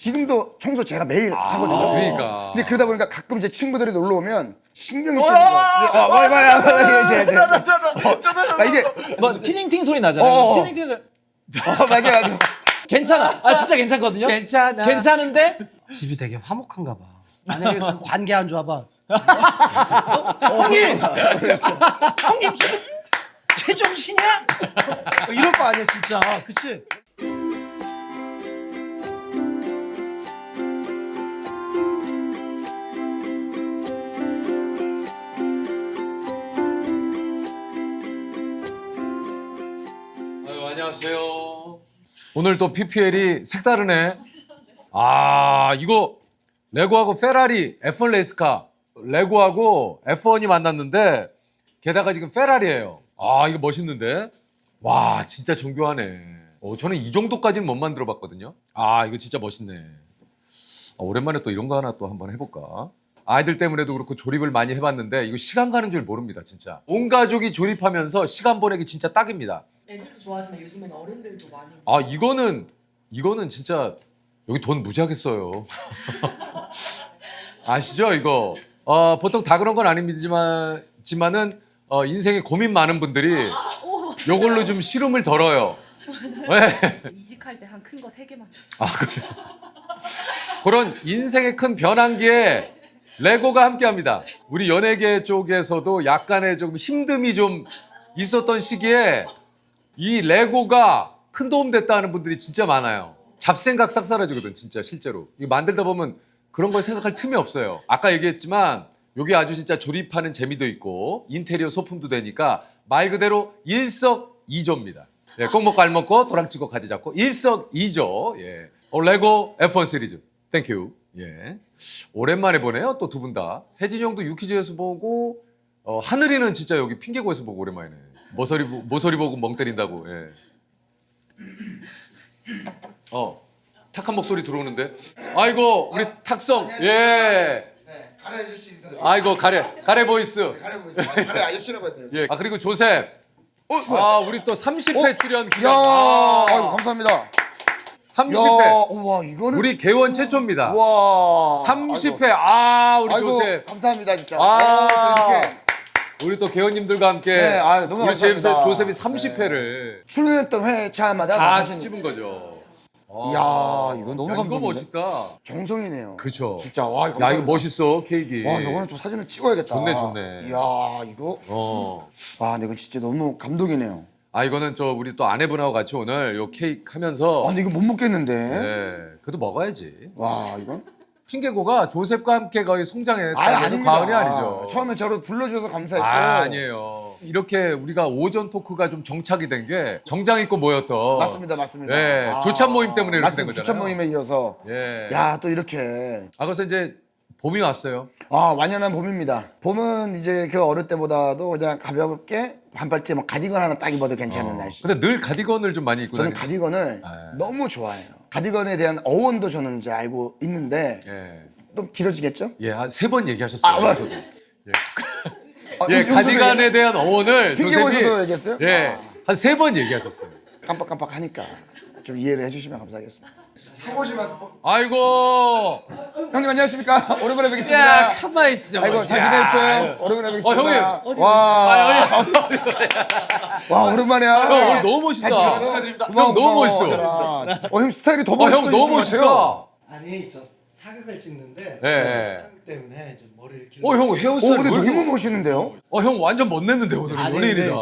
지금도 청소 제가 매일 하거든요. 그러니까. 근데 그러다 보니까 가끔 제 친구들이 놀러 오면 신경이 쓰이는 거야. 이게 뭐 티닝팅 소리 나잖아요. 티닝팅 소리. 맞아. 괜찮아. 아 진짜 괜찮거든요. 괜찮아. 괜찮은데 집이 되게 화목한가 봐. 만약에 그 관계 안 좋아 봐. 형님! 형님 지금 제정신이야? 이럴 거 아니야 진짜. 그치? 아유, 안녕하세요. 오늘 또 PPL이 색다르네. 아, 이거 레고하고 페라리 F1 레이스카. 레고하고 F1이 만났는데 게다가 지금 페라리예요. 아, 이거 멋있는데? 와, 진짜 정교하네. 저는 이 정도까지는 못 만들어 봤거든요. 아, 이거 진짜 멋있네. 오랜만에 또 이런 거 하나 또 한번 해볼까? 아이들 때문에도 그렇고 조립을 많이 해봤는데 이거 시간 가는 줄 모릅니다, 진짜. 온 가족이 조립하면서 시간 보내기 진짜 딱입니다. 애들도 좋아하지만 요즘엔 어른들도 많이. 아, 이거는 진짜 여기 돈 무지하게 써요. 아시죠, 이거? 보통 다 그런 건 아닙니다만은 인생에 고민 많은 분들이 요걸로 좀 시름을 덜어요. 네. 이직할 때 한 큰 거 3개 맞췄어. 아, 그래요? 그런 인생의 큰 변환기에 레고가 함께합니다. 우리 연예계 쪽에서도 약간의 좀 힘듦이 좀 있었던 시기에 이 레고가 큰 도움 됐다는 분들이 진짜 많아요. 잡생각 싹 사라지거든, 진짜 실제로. 이거 만들다 보면 그런 걸 생각할 틈이 없어요. 아까 얘기했지만 이게 아주 진짜 조립하는 재미도 있고 인테리어 소품도 되니까 말 그대로 일석이조입니다. 예, 꼭 먹고 알 먹고 도랑치고 가지 잡고 일석이조. 예. 레고 F1 시리즈. 땡큐. 예. 오랜만에 보네요. 또 두 분 다. 혜진이 형도 유퀴즈에서 보고 하늘이는 진짜 여기 핑계고에서 보고 오랜만이네. 모서리 보고 멍 때린다고. 예. 탁한 목소리 들어오는데. 아이고 우리 탁성. 예. 네, 가래 아저씨 인사. 아이고 가래 보이스. 가래 보이스. 가래 아저씨라고 했네요. 예. 아 그리고 조셉. 우리 또 30회 출연 야, 기념. 아이고 감사합니다. 30회. 와, 이거는 우리 개원 최초입니다. 와. 30회. 우리 아이고, 조셉. 감사합니다 진짜. 아. 또 이렇게 우리 또 개원님들과 함께 네, 너무 우리 감사합니다. 조셉이 30회를 출연했던 회차마다 다 하신- 찍은 거죠. 이야, 이거 너무 이거 감동인데? 멋있다. 정성이네요. 그쵸. 진짜 와, 이거 야, 이거 감사합니다. 멋있어, 케이크. 와, 이거는 좀 사진을 찍어야겠다. 좋네. 이야, 이거. 근데 이거 진짜 너무 감동이네요. 이거는 우리 또 아내분하고 같이 오늘 요 케이크 하면서. 근데 이거 못 먹겠는데. 네, 그래도 먹어야지. 와, 이건. 핑계고가 조셉과 함께 거의 성장했다는 아닙니다. 과언이 아니죠. 처음에 저를 불러주셔서 감사했고. 아니에요. 이렇게 우리가 오전 토크가 좀 정착이 된 게 정장 입고 모였던. 맞습니다. 네, 조찬 모임 때문에 이렇게 된 맞습니다. 거잖아요. 조찬 모임에 이어서. 예. 야, 또 이렇게. 그래서 이제 봄이 왔어요. 완연한 봄입니다. 봄은 이제 그 어느 때보다도 그냥 가볍게 반팔티에 뭐 가디건 하나 딱 입어도 괜찮은 날씨. 근데 늘 가디건을 좀 많이 입고 저는 다니는. 가디건을 너무 좋아해요. 가디건에 대한 어원도 저는 이제 알고 있는데 예. 또 길어지겠죠? 예, 한 3번 얘기하셨어요. 맞- 저도. 용- 가디건에 대한 어원을 핑계고에서도 조셉이 얘기했어요? 예, 한 3번 얘기하셨어요. 깜빡깜빡하니까 좀 이해를 해주시면 감사하겠습니다. 사고지만 아이고, 형님 안녕하십니까? 오랜만에 뵙겠습니다. 야, 가만히 있어. 아이고 잘 지냈어요? 오랜만에 뵙겠습니다. 형님. 와 오랜만이야. 형 오늘 너무 멋있다. 형 너무 멋있어. 형 스타일이 더 멋있어. 형 너무 멋있다. 아니 저 사극을 찍는데 예. 사극 때문에 이제 머리를 길러. 형 헤어스타일. 근데 왜 이렇게- 너무 멋있는데요? 형 완전 멋냈는데 오늘 아니, 연예인이다. 근데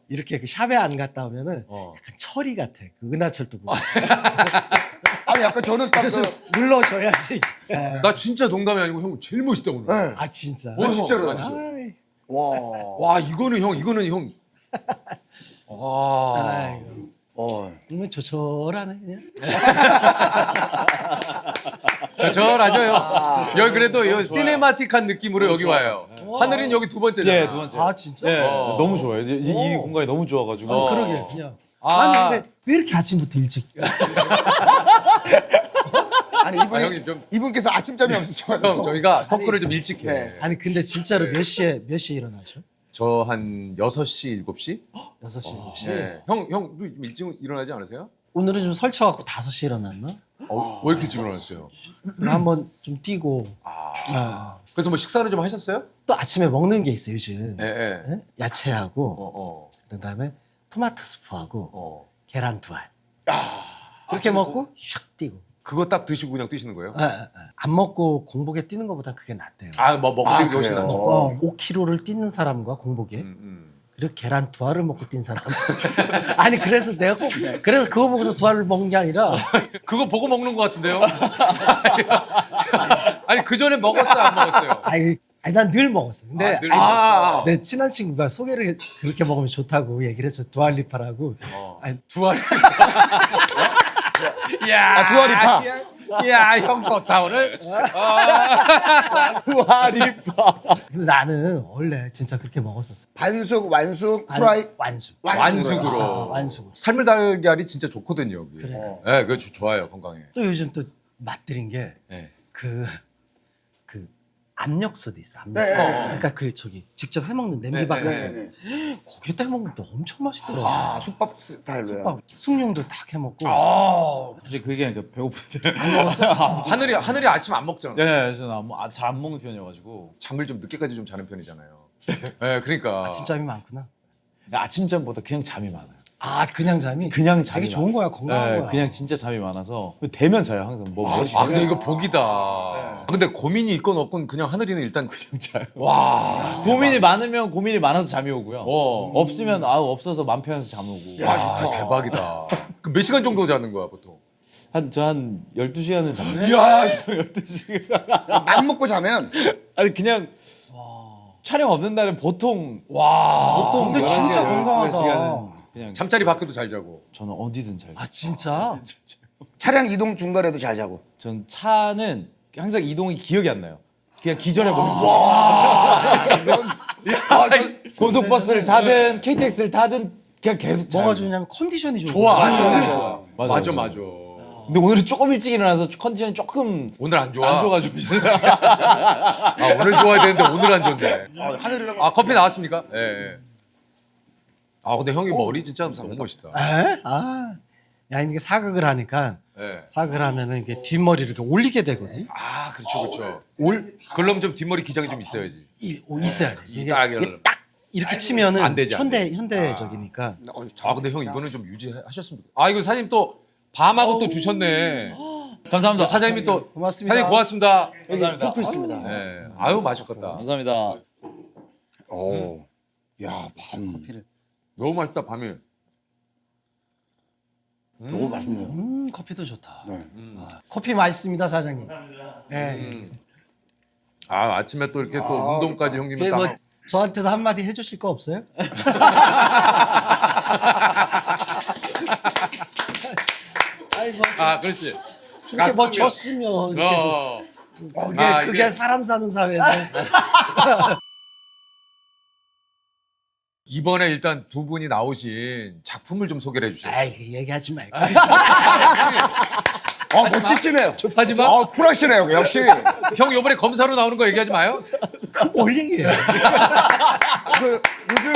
이렇게 그 샵에 안 갔다 오면은 약간 철이 같아. 그 은하철도 보고. 아니 약간 저는 딱 그래서 그, 좀 눌러줘야지. 나 진짜 농담이 아니고 형 제일 멋있다 오늘. 네. 아 진짜. 진짜로. 아이, 와. 이거는 형. 어. 정말 조촐하네 그냥. 저라죠 형. 여기 그래도 요 시네마틱한 느낌으로 여기 와요. 하늘인 여기 두 번째잖아. 예, 두 번째. 아 진짜? 예, 너무 좋아요. 이 공간이 너무 좋아가지고. 그러게 그냥. 아. 아니 근데 왜 이렇게 아침부터 일찍? 아니 이분이 형님 좀- 이분께서 아침잠이 없으셔가지고. 형 저희가 토크를 좀 일찍 해. 네. 아니 근데 진짜로 몇 시에 일어나죠? 저 한 6시, 7시? 6시, 7시. 네. 형도 좀 일찍 일어나지 않으세요? 오늘은 좀 설쳐갖고 5시에 일어났나? 왜 이렇게 지금 일어났어요? 그럼 한번 좀 뛰고 그래서 뭐 식사를 좀 하셨어요? 또 아침에 먹는 게 있어요 요즘. 예, 예. 예? 야채하고 어. 그다음에 토마토 스프하고 어. 계란 2알. 그렇게 먹고 슉 뛰고. 그거 딱 드시고 그냥 뛰시는 거예요? 안 먹고 공복에 뛰는 것보다 그게 낫대요. 아, 뭐 먹고 뛰는 게 훨씬 그래요? 낫죠. 5km를 뛰는 사람과 공복에 그리고 계란 2알을 먹고 뛴 사람. 아니 그래서 내가 꼭 그래서 그거 보고서 2알을 먹는 게 아니라 그거 보고 먹는 것 같은데요? 아니 그 전에 먹었어요, 안 먹었어요? 아니 난 늘 먹었어. 근데 늘 먹었어. 내 친한 친구가 소개를 그렇게 먹으면 좋다고 얘기를 해서 2알 리파라고. 아니, 두 알이. 야, 두 알이 파. 야, 형 좋다 오늘. 근데 나는 원래 진짜 그렇게 먹었었어. 반숙, 완숙, 아니, 프라이. 완숙. 완숙으로. 완숙. 삶을 달걀이 진짜 좋거든요. 여기. 그래. 네, 그거 좋아요 건강에. 또 요즘 또 맛들인 게 네. 그 압력솥 있어. 압력솥. 네. 그러니까 그 저기 직접 해먹는 냄비밥 네, 같은. 거기에다 해먹는 게 엄청 맛있더라고. 아, 솥밥 스타일로요. 밥 숭늉도 딱 해먹고. 갑자기 그 얘기하니까 배고픈데. 하늘이 아침 안 먹잖아. 네, 저는 잘 안 먹는 편이어가지고 잠을 좀 늦게까지 좀 자는 편이잖아요. 네, 그러니까. 아침잠이 많구나. 아침잠보다 그냥 잠이 많아요. 아 그냥 잠이? 그냥 잠이 되게 좋은 거야. 건강한 네, 거야. 그냥 진짜 잠이 많아서 되면 자요 항상. 뭐 머리 아 근데 이거 복이다. 근데 고민이 있건 없건 그냥 하늘이는 일단 그냥 자요. 와. 고민이 많으면 고민이 많아서 잠이 오고요. 어. 없어서 맘 편해서 잠 오고. 와, 대박이다. 그 몇 시간 정도 자는 거야 보통? 한 12시간은 잡니다. 야, 12시간. 안 먹고 자면 아니 그냥 촬영 없는 날은 보통 근데 진짜 11시간, 건강하다. 12시간은 그냥 잠자리 밖에도 잘 자고. 저는 어디든 잘 아 자요. 진짜? 차량 이동 중간에도 잘 자고. 전 차는 항상 이동이 기억이 안 나요. 그냥 기절해 버렸어. 고속버스를 타든 KTX를 타든 그냥 계속 자요. 뭐가 좋냐면 컨디션이 좋아. 좋아. 맞아. 맞아. 근데 오늘은 조금 일찍 일어나서 컨디션이 조금 오늘 안 좋아. 안 좋아가지고 아, 오늘 좋아야 되는데 오늘 안 좋네. 하늘이라고. 아, 커피 나왔습니까? 예. 예. 아, 근데 형이 머리 진짜 너무 멋있다. 에? 아, 야 이게 사극을 하니까 예. 사극을 하면은 이게 뒷머리를 이렇게 올리게 되거든. 아, 그렇죠. 그럼 좀 뒷머리 기장이 좀 있어야지. 있어야 돼. 이게 딱 이게 딱 이렇게 치면은 안 되지, 안 현대적이니까. 아, 근데 형 이거는 좀 유지하셨으면 좋겠다. 아, 이거 사장님 또 밤하고 또 주셨네. 감사합니다. 사장님이 또 고맙습니다. 사장님 고맙습니다. 여기 포크 있습니다. 네. 아유, 맛있겠다. 감사합니다. 오. 야, 밤. 너무 맛있다, 밤이. 너무 맛있네요. 커피도 좋다. 네. 커피 맛있습니다 사장님. 네. 아, 아침에 또 이렇게 또 운동까지 형님이 그 딱. 뭐 저한테도 한마디 해주실 거 없어요? 아이고 아, 그렇지. 그렇게 뭐 가슴이요. 졌으면 이렇게 그게, 아, 그게 이게- 사람 사는 사회인데. 이번에 일단 두 분이 나오신 작품을 좀 소개를 해주세요. 아이 그 얘기하지 말고. 멋지시네요. 하지만 쿨하시네요. 역시. 형 이번에 검사로 나오는 거 얘기하지 마요. 뭘 얘기해요? 그 요즘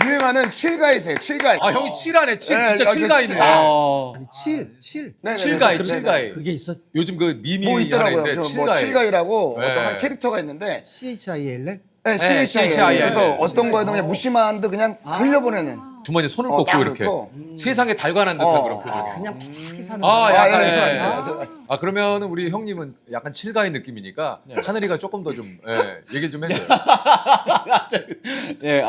유행하는 칠가이세요. 칠가이. 아, 형이 칠하네. 진짜 네, 칠가이네. 아니 칠. 네네네. 칠가이, 그렇게- 칠가이. 그게 있어. 요즘 그 밈이 뭐 하나 있더라고요. 있는데 그 뭐 칠가이. 칠가이라고 네. 어떤 한 캐릭터가 있는데 CHILL? 네, CHIL. CHIL. 그래서 네. 어떤 거에도 그냥 무심한 듯 그냥 흘려보내는. 주머니에 손을 꽂고 딱 이렇게 넣고. 세상에 달관한 듯한 그런 표정이. 그냥 편하게 사는 아, 거야. 약간 예, 예. 예. 아, 그러면은 우리 형님은 약간 칠가이 느낌이니까 하늘이가 조금 더 좀 얘기를 좀 해줘요. 네,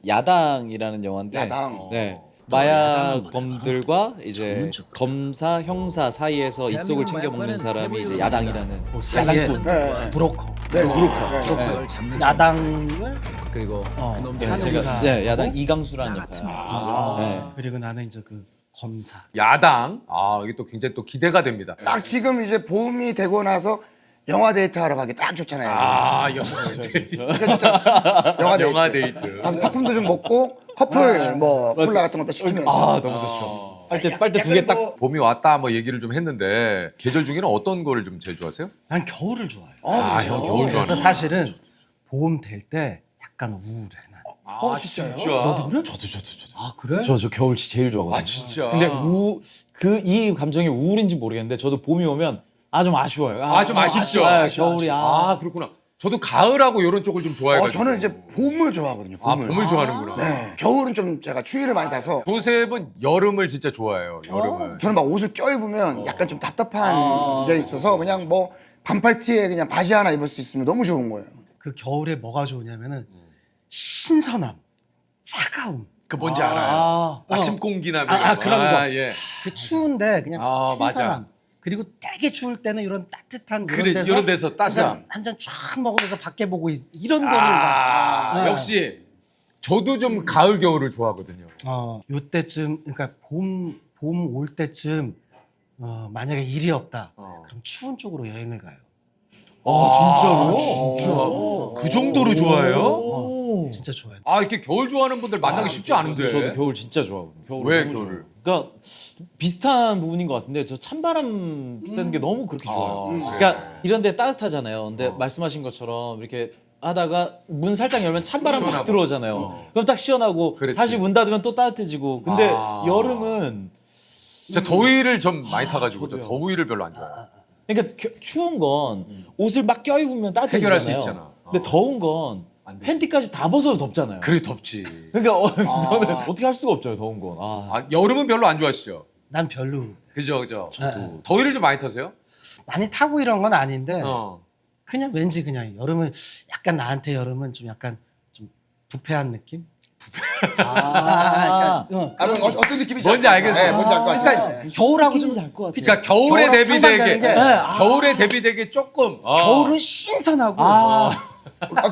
야당이라는 영화인데, 야당. 네, 마약범들과 이제 검사, 형사 사이에서 입속을 챙겨 먹는 사람이 이제 야당이라는 사이에 야당꾼. 네. 브로커. 네, 브로커. 야당을 그리고 네, 하늘이가 제가 야당 이강수라는 역할. 네. 그리고 나는 이제 그 검사. 야당. 아, 이게 또 굉장히 또 기대가 됩니다. 딱 지금 이제 봄이 되고 나서 영화 데이트 하러 가기 딱 좋잖아요. 아, 영화 데이트. 영화 데이트. 영화 데이트. 가서 팝콘도 좀 먹고 커플 뭐 콜라 같은 것도 시키면서. 너무 좋죠. 빨대 두 개 딱. 봄이 왔다 뭐 얘기를 좀 했는데 계절 중에는 어떤 거를 좀 제일 좋아하세요? 난 겨울을 좋아해. 아, 형 겨울 그래서 좋아하는. 사실은 봄 될 때 약간 우울해. 난. 진짜요? 너도 그래? 저도. 아 그래? 저 겨울 제일 좋아하거든요. 아 진짜. 근데 이 감정이 우울인지 모르겠는데 저도 봄이 오면 좀 아쉬워요. 좀 아쉽죠. 겨울이 그렇구나. 저도 가을하고 이런 쪽을 좀 좋아해가지고. 저는 이제 봄을 좋아하거든요. 봄을. 봄을 좋아하는구나. 네. 겨울은 좀 제가 추위를 많이 타서 조셉은 여름을 진짜 좋아해요. 여름을. 저는 막 옷을 껴입으면 약간 좀 답답한 게 있어서 그냥 뭐 반팔티에 그냥 바지 하나 입을 수 있으면 너무 좋은 거예요. 그 겨울에 뭐가 좋으냐면은 신선함, 차가움. 그 뭔지 알아요. 아침 공기나 그런 거. 예. 그 추운데 그냥 맞아. 신선함. 그리고 되게 추울 때는 이런 따뜻한 그래, 이런 데서 따스함. 한잔 쫙 먹으면서 밖에 보고 이런 거는 막, 역시 저도 좀 가을 겨울을 좋아하거든요. 요때쯤 그러니까 봄 올 때쯤 만약에 일이 없다. 그럼 추운 쪽으로 여행을 가요. 진짜로? 그 정도로 좋아해요? 진짜 좋아요. 이렇게 겨울 좋아하는 분들 만나기 쉽지 않은데. 저도 겨울 진짜 좋아하거든요. 겨울 왜 너무 겨울을? 좋아요. 그러니까 비슷한 부분인 것 같은데 저 찬바람 쐬는 게 너무 그렇게 좋아요. 그러니까 이런 데 따뜻하잖아요. 근데 말씀하신 것처럼 이렇게 하다가 문 살짝 열면 찬바람 확 들어오잖아요. 그럼 딱 시원하고 그렇지. 다시 문 닫으면 또 따뜻해지고. 근데 여름은 제가 더위를 좀 많이 타가지고 저 저도요. 더위를 별로 안 좋아해요. 그러니까 추운 건 옷을 막 껴입으면 따뜻해지잖아요. 해결할 수 있잖아. 근데 더운 건 팬티까지 다 벗어도 덥잖아요. 그래 덥지. 그러니까 저는 어떻게 할 수가 없죠, 더운 건. 여름은 별로 안 좋아하시죠? 난 별로 그죠. 더위를 좀 많이 타세요? 많이 타고 이런 건 아닌데 어. 그냥 왠지 그냥 여름은 약간 나한테 여름은 좀 약간 좀 부패한 느낌? 아, 그러니까, 어떤 느낌인지 뭔지 알겠어요. 네, 뭔지 알 것 같아요. 그러니까 겨울하고 좀 느낌인지 알 것 같아요. 그러니까 겨울에 겨울하고 대비되게 상반되는 겨울에 대비되게 조금 겨울은 신선하고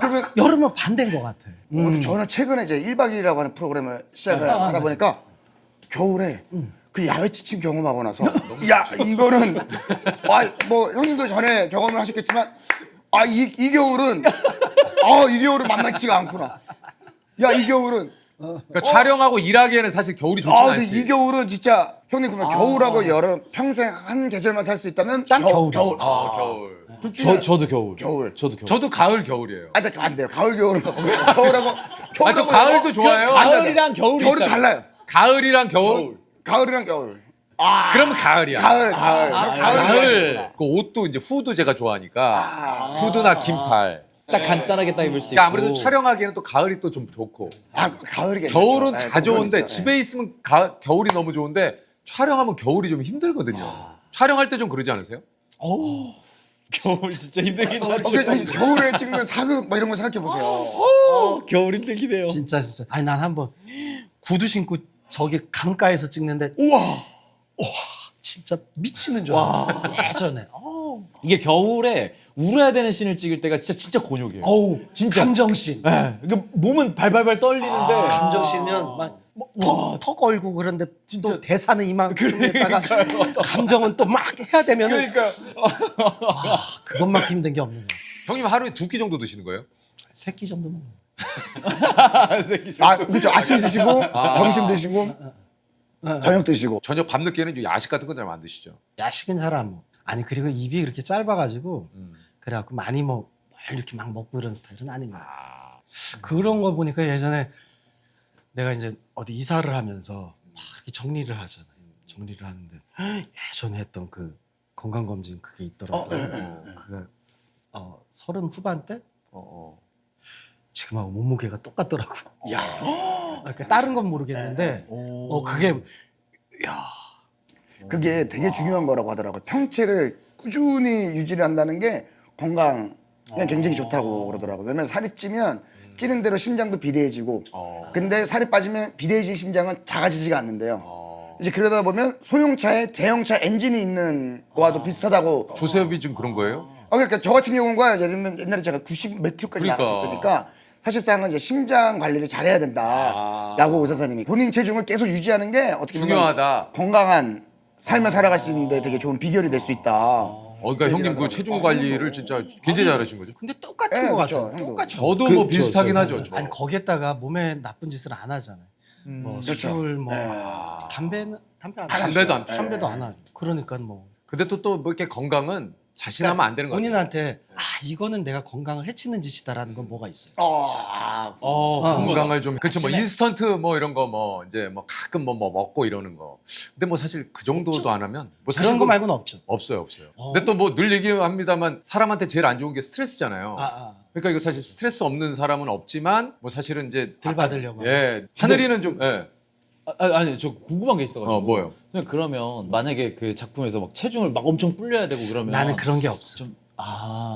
그러면 여름은 반대인 것 같아. 저는 최근에 이제 1박 2일이라고 하는 프로그램을 시작을 하다 보니까 겨울에 그 야외 취침 경험하고 나서 야 이거는 뭐 형님도 전에 경험을 하셨겠지만 이 겨울은 이 겨울은 만만치가 않구나. 야 이 겨울은 그러니까 촬영하고 일하기에는 사실 겨울이 좋지 근데 않지. 이 겨울은 진짜 형님 그러면 겨울하고 여름 평생 한 계절만 살 수 있다면 딱 겨울. 겨울. 둘 중에 저도 겨울. 겨울. 저도 겨울. 저도 가을 겨울이에요. 안 돼요. 가을 겨울은 겨울하고 저 가을도 좋아해요. 가을이랑 겨울이 겨울이 있다면. 달라요. 가을이랑 겨울. 가을이랑 겨울. 그러면 가을이야. 가을. 그 옷도 이제 후드 제가 좋아하니까 후드나 긴팔. 딱 간단하게 딱 입을 수 있고. 그러니까 아무래도 촬영하기에는 또 가을이 또 좀 좋고. 가을이 괜찮죠. 겨울은 네, 다 좋은데 그건 있죠. 집에 있으면 겨울이 너무 좋은데 촬영하면 겨울이 좀 힘들거든요. 촬영할 때 좀 그러지 않으세요? 겨울 진짜 힘들긴 하죠. 겨울에 찍는 사극 뭐 이런 거 생각해 보세요. 겨울 힘들긴 해요. 진짜. 아니 난 한번 구두 신고 저기 강가에서 찍는데 우와. 진짜 미치는 줄 알았어. 예전에. 이게 겨울에 울어야 되는 씬을 찍을 때가 진짜 곤욕이에요. 진짜. 감정씬. 네. 그러니까 몸은 발발발 떨리는데 감정씬면 막턱 걸고 그런데 또 대사는 이만큼 했다가 감정은 또 막 해야 되면은 그러니까 그것만큼 힘든 게 없는 거야. 형님 하루에 2끼 정도 드시는 거예요? 3끼 정도 먹는 그렇죠. 아침 드시고 점심 드시고 저녁 드시고. 저녁 밤늦게는 좀 야식 같은 건 잘 안 드시죠? 야식은 잘 안 먹어. 아니 그리고 입이 그렇게 짧아가지고 그래갖고 많이 뭘 이렇게 막 먹고 이런 스타일은 아닌 거야. 그런 거 보니까 예전에 내가 이제 어디 이사를 하면서 막 이렇게 정리를 하잖아요. 정리를 하는데 예전에 했던 그 건강검진 그게 있더라고요. 그게 30 후반 때 지금하고 몸무게가 똑같더라고. 그러니까 다른 건 모르겠는데 그게 그게 되게 중요한 거라고 하더라고요. 평체를 꾸준히 유지를 한다는 게 건강에 굉장히 좋다고 그러더라고요. 왜냐면 살이 찌면 찌는 대로 심장도 비대해지고 근데 살이 빠지면 비대해진 심장은 작아지지가 않는데요. 이제 그러다 보면 소형차에 대형차 엔진이 있는 거와도 비슷하다고. 조셉이 좀 그런 거예요? 그러니까 저 같은 경우가 예를 들면 옛날에 제가 90 몇 킬로까지 그러니까. 나갔었으니까 사실상은 이제 심장 관리를 잘해야 된다라고 의사 선생님이 본인 체중을 계속 유지하는 게 어떻게 보면 중요하다. 건강한 삶을 살아갈 수 있는데 되게 좋은 비결이 될 수 있다. 그러니까 형님 그 체중 관리를 진짜 굉장히 잘하신 거죠? 근데 똑같은 네, 거 그렇죠, 같아요. 형도. 똑같죠. 저도 뭐 비슷하긴 하죠. 저. 아니 거기에다가 몸에 나쁜 짓을 안 하잖아요. 뭐 술, 뭐 담배는 담배 안 담배도 안 담배도 안 하죠. 그러니까 뭐 근데 또 뭐 이렇게 건강은 자신하면 안 되는 거 같아요. 본인한테 이거는 내가 건강을 해치는 짓이다라는 건 뭐가 있어요. 건강을 좀 그렇죠. 뭐 아침에- 인스턴트 뭐 이런 거 뭐 이제 뭐 가끔 뭐 먹고 이러는 거. 근데 뭐 사실 그 정도도 안 하면 뭐 사실 그런 거 그- 말고는 없죠. 없어요. 근데 또 뭐 늘 얘기합니다만 사람한테 제일 안 좋은 게 스트레스잖아요. 아. 그러니까 이거 사실 스트레스 없는 사람은 없지만 뭐 사실은 이제 덜 받으려고. 예. 하늘이는 좀 예. 아니 저 궁금한 게 있어가지고. 뭐요? 그냥 그러면 만약에 그 작품에서 막 체중을 막 엄청 불려야 되고 그러면 나는 그런 게 없어. 좀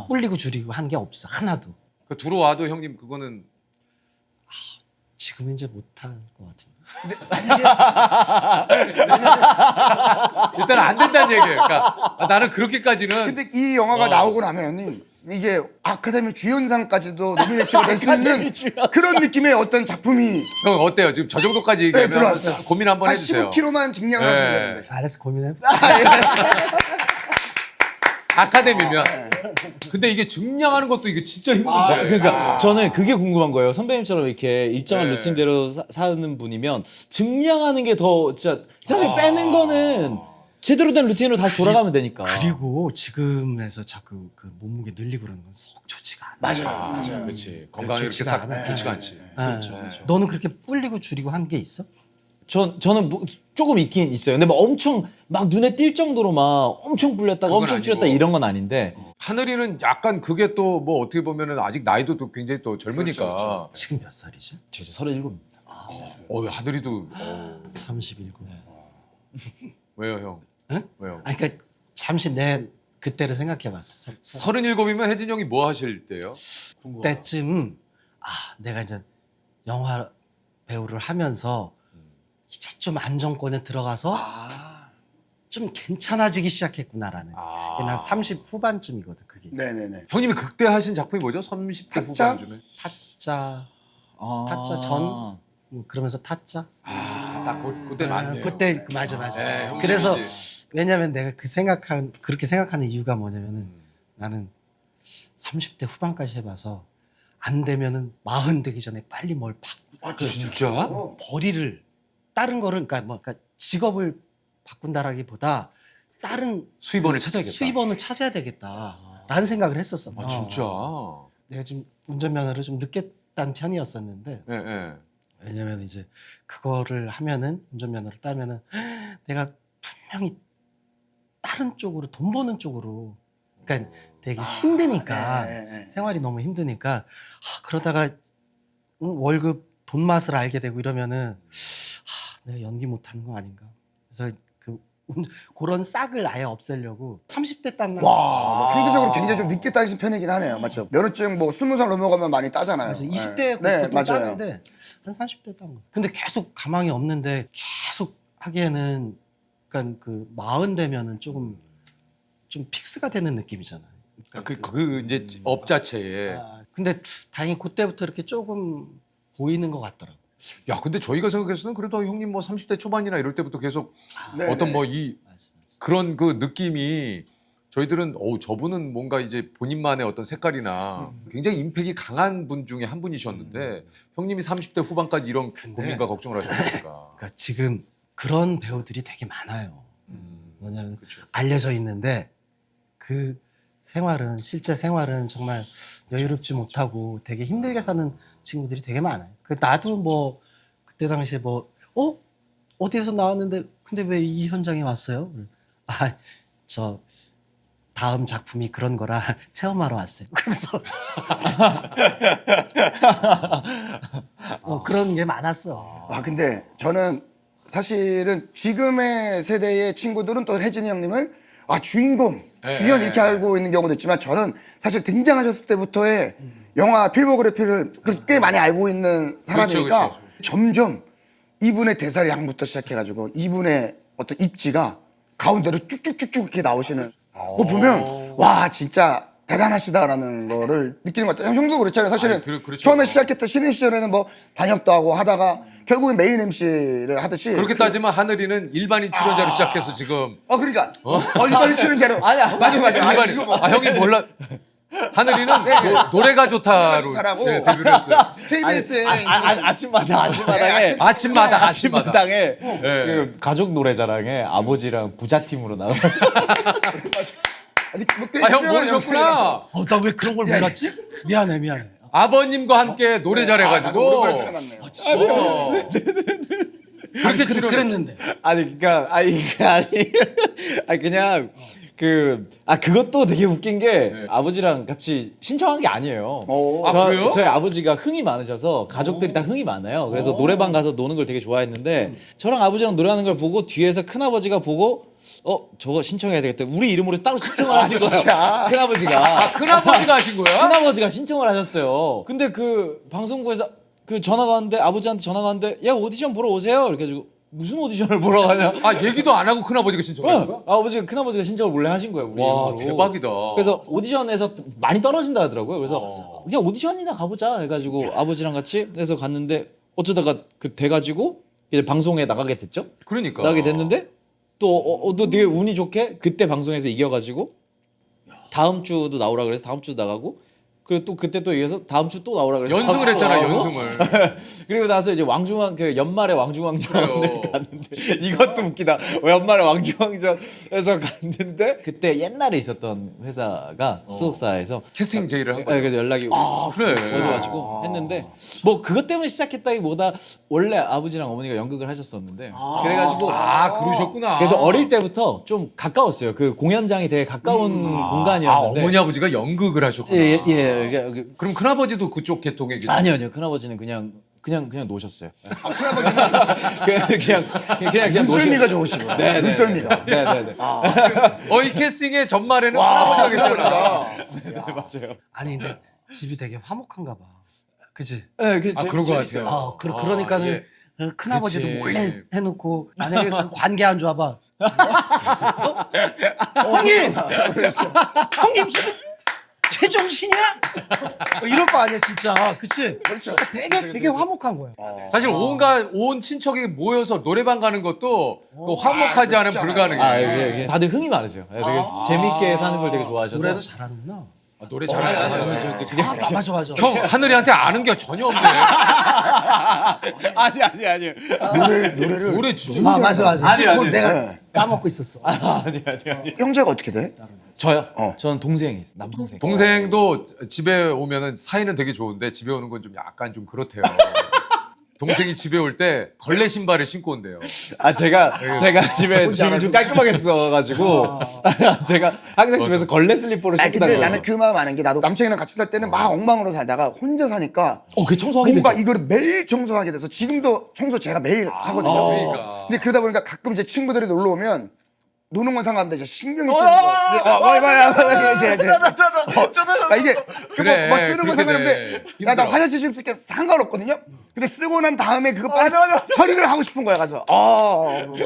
불리고 줄이고 한 게 없어. 하나도. 그 들어와도 형님 그거는 지금 이제 못할 것 같은데. 일단 안 된다는 얘기예요. 그러니까 나는 그렇게까지는 근데 이 영화가 나오고 나면은 이게 아카데미 주연상까지도 노미네이트가 될 수 있는 그런 느낌의 어떤 작품이 형 어때요? 지금 저 정도까지 네, 얘기하면 들어왔어요. 고민 한번 한 해주세요. 15kg만 증량하시면 네. 되는데. 알았어, 고민해. 아카데미면. 근데 이게 증량하는 것도 이게 진짜 힘든데. 그러니까 저는 그게 궁금한 거예요. 선배님처럼 이렇게 일정한 네. 루틴대로 사는 분이면 증량하는 게 더 진짜 사실 빼는 거는 제대로 된 루틴으로 다시 돌아가면 되니까. 그리고 지금에서 자꾸 그 몸무게 늘리고 그러는 건 속 좋지가 않아. 맞아요. 그렇지. 건강에 이렇게 좋지가 싹 않아요. 좋지가 않지. 너는 그렇게 불리고 줄이고 한 게 있어? 저는 뭐 조금 있긴 있어요. 근데 막 엄청 막 눈에 띌 정도로 막 엄청 불렸다가 그건 엄청 아니고. 줄였다 이런 건 아닌데 하늘이는 약간 그게 또 뭐 어떻게 보면은 아직 나이도 또 굉장히 또 젊으니까. 지금 몇 살이지? 저 37입니다. 하늘이도 37. 왜요 형? 응? 왜요? 아니 그러니까 잠시 내 그때를 생각해봤어. 37이면 혜진 형이 뭐 하실 때요? 때쯤 내가 이제 영화 배우를 하면서 이제 좀 안정권에 들어가서 좀 괜찮아지기 시작했구나라는. 난 30 후반쯤이거든 그게. 네네네. 형님이 극대 하신 작품이 뭐죠? 30대 타짜? 후반쯤에. 타짜, 타짜 전 그러면서 타짜. 딱 그때 맞네요. 그때 맞아. 네, 형님이지. 그래서 왜냐면 내가 그렇게 생각하는 이유가 뭐냐면은 나는 30대 후반까지 해봐서 안 되면은 40 되기 전에 빨리 뭘 진짜? 벌이를 다른 거를 그러니까 직업을 바꾼다라기보다 다른 수입원을 찾아야겠다. 수입원을 찾아야 되겠다라는 생각을 했었어. 진짜. 내가 지금 운전면허를 좀 늦게 딴 편이었었는데 예, 예. 왜냐면 이제 그거를 하면은 운전면허를 따면은 내가 분명히 다른 쪽으로 돈 버는 쪽으로 그러니까 되게 힘드니까 네. 생활이 너무 힘드니까 그러다가 월급 돈 맛을 알게 되고 이러면은 내가 연기 못하는 거 아닌가 그래서 그런 싹을 아예 없애려고 30대 딴 와, 뭐 상대적으로 굉장히 좀 늦게 따신 편이긴 하네요. 맞죠? 면허증 뭐 20살 넘어가면 많이 따잖아요. 맞아. 20대 네, 보통 맞아요. 따는데 한 30대 딴 거. 근데 계속 가망이 없는데 계속 하기에는 그러니까 그 40 되면은 조금 좀 픽스가 되는 느낌이잖아요. 그 이제 업 자체에. 근데 다행히 그때부터 이렇게 조금 보이는 것 같더라고. 야, 근데 저희가 생각해서는 그래도 형님 뭐 30대 초반이나 이럴 때부터 계속 네, 어떤 네. 뭐 이 그런 그 느낌이 저희들은 저분은 뭔가 이제 본인만의 어떤 색깔이나 굉장히 임팩이 강한 분 중에 한 분이셨는데 형님이 30대 후반까지 이런 고민과 걱정을 하셨으니까. 그러니까 지금 그런 배우들이 되게 많아요. 뭐냐면 그쵸. 알려져 있는데 그 생활은 실제 생활은 정말 여유롭지 못하고 되게 힘들게 사는 친구들이 되게 많아요. 나도 뭐 그때 당시에 뭐 어디에서 나왔는데 근데 왜 이 현장에 왔어요? 저 다음 작품이 그런 거라 체험하러 왔어요. 그러면서 그런 게 많았어. 근데 저는 사실은 지금의 세대의 친구들은 또 혜진이 형님을 주인공, 주연 이렇게 알고 있는 경우도 있지만 저는 사실 등장하셨을 때부터의 영화 필모그래피를 꽤 많이 알고 있는 사람이니까 그렇죠. 점점 이분의 대사의 양부터 시작해가지고 이분의 어떤 입지가 가운데로 쭉쭉쭉쭉 이렇게 나오시는 거 보면 와 진짜 대단하시다라는 거를 느끼는 것 같아요. 형도 그렇잖아요. 사실은 그렇죠. 처음에 시작했던 신인 시절에는 뭐 단역도 하고 하다가 결국엔 메인 MC를 하듯이 그렇게 따지면 하늘이는 일반인 출연자로 시작해서 지금 그러니까 일반인 출연자로 아니야. 맞아 일반인. 이거 뭐 형이 몰라. 하늘이는 노래가 좋다로 좋다라고. 데뷔를 했어요. KBS에 아침마당에 아침마당에 그 가족 노래자랑에 아버지랑 부자팀으로 나가. 아니, 뭐 꽤 아, 형 유명한 모르셨구나. 나 왜 그런 걸 몰랐지? 미안해. 아버님과 함께 노래 나도 잘해가지고. 오랜만에 생각났네요. 그렇게 출연했어. 그랬는데. 아니 그러니까 아니 그냥 그것도 되게 웃긴 게 아버지랑 같이 신청한 게 아니에요. 오. 아, 그래요? 저희 아버지가 흥이 많으셔서 가족들이 다 흥이 많아요. 그래서 노래방 가서 노는 걸 되게 좋아했는데 저랑 아버지랑 노래하는 걸 보고 뒤에서 큰 아버지가 보고 저거 신청해야 되겠다. 우리 이름으로 따로 신청을 하신 거예요. 큰 아버지가. 큰아버지가 하신 거야? 큰 아버지가 신청을 하셨어요. 근데 그 방송국에서 그 전화가 왔는데 아버지한테 전화가 왔는데 야 오디션 보러 오세요. 이렇게 해가지고 무슨 오디션을 보러 가냐? 아, 얘기도 안 하고 큰아버지가 신청한 거야? 아버지가 큰아버지가 신청을 몰래 하신 거예요. 우리 와, 이름으로. 대박이다. 그래서 오디션에서 많이 떨어진다 하더라고요. 그래서 그냥 오디션이나 가보자 해가지고 아버지랑 같이 해서 갔는데 어쩌다가 그 돼가지고 이제 방송에 나가게 됐죠. 그러니까. 나가게 됐는데 또 되게 운이 좋게 그때 방송에서 이겨가지고 다음 주도 나오라 그래서 다음 주도 나가고 그리고 또 그때 또 이겨서 다음 주 또 나오라 그래서 연승을 다음 주 또 했잖아, 나오고. 연승을. 그리고 나서 이제 왕중왕 그 연말에 왕중왕전을 그래요. 갔는데 이것도 웃기다. 연말에 왕중왕전에서 갔는데 그때 옛날에 있었던 회사가 소속사에서 캐스팅 제의를 한 거야. 그래서 연락이 그래. 오셔가지고 했는데 뭐 그것 때문에 시작했다기보다 원래 아버지랑 어머니가 연극을 하셨었는데 그래가지고 그러셨구나. 그래서 어릴 때부터 좀 가까웠어요. 그 공연장이 되게 가까운 공간이었는데 어머니 아버지가 연극을 하셨구나. 예. 그럼 큰아버지도 그쪽 계통의 길. 아니요. 큰아버지는 그냥 노셨어요. 큰아버지는 그냥 눈썰미가 좋으시고. 네. 눈썰미가. 네네네. 이 캐스팅의 전말에는 큰아버지가 계셨잖아. 맞아요. 아니 근데 집이 되게 화목한가 봐. 그지? 네, 그런 거 같아요. 그러니까는 예. 큰아버지도 그치. 몰래 해놓고 만약에 그 관계 안 좋아봐. 형님! 형님 지금 제정신이야? 이럴 거 아니야 진짜. 그치? 그렇죠. 되게 화목한 거야. 사실 온 친척이 모여서 노래방 가는 것도 그 화목하지 않으면 불가능해. 예. 다들 흥이 많으세요. 되게 재밌게 사는 걸 되게 좋아하셔서. 노래도 잘하는구나. 노래 잘하잖아요. 맞아. 형 하늘이한테 아는 게 전혀 없네. 아니. 노래를 노래 진짜. 맞아. 아니. 그걸 내가 네. 까먹고 있었어. 아니. 형제가 어떻게 돼? 저요? 어. 저는 동생이 있어요. 남동생. 동생도 집에 오면은 사이는 되게 좋은데 집에 오는 건 좀 약간 좀 그렇대요. 동생이 집에 올 때 걸레 신발을 신고 온대요. 제가 집에 짐을 좀 깔끔하게 써가지고 제가 항상 집에서 걸레 슬리퍼를 아니 신고 근데 다녀요. 나는 그 마음 아는 게 나도 남친이랑 같이 살 때는 막 엉망으로 살다가 혼자 사니까 그 청소하게 뭔가 되죠. 이거를 매일 청소하게 돼서 지금도 청소 제가 매일 하거든요. 그러니까. 근데 그러다 보니까 가끔 이제 친구들이 놀러 오면 노는 건 상관없는데 이제 신경이 쓰는 거야. 이게 그래, 뭐 쓰는 건 그렇게 상관없는데 돼. 나 힘들어. 화장실 좀 쓸게 상관없거든요. 근데 쓰고 난 다음에 그거 빨리 처리를 하고 싶은 거야 가서.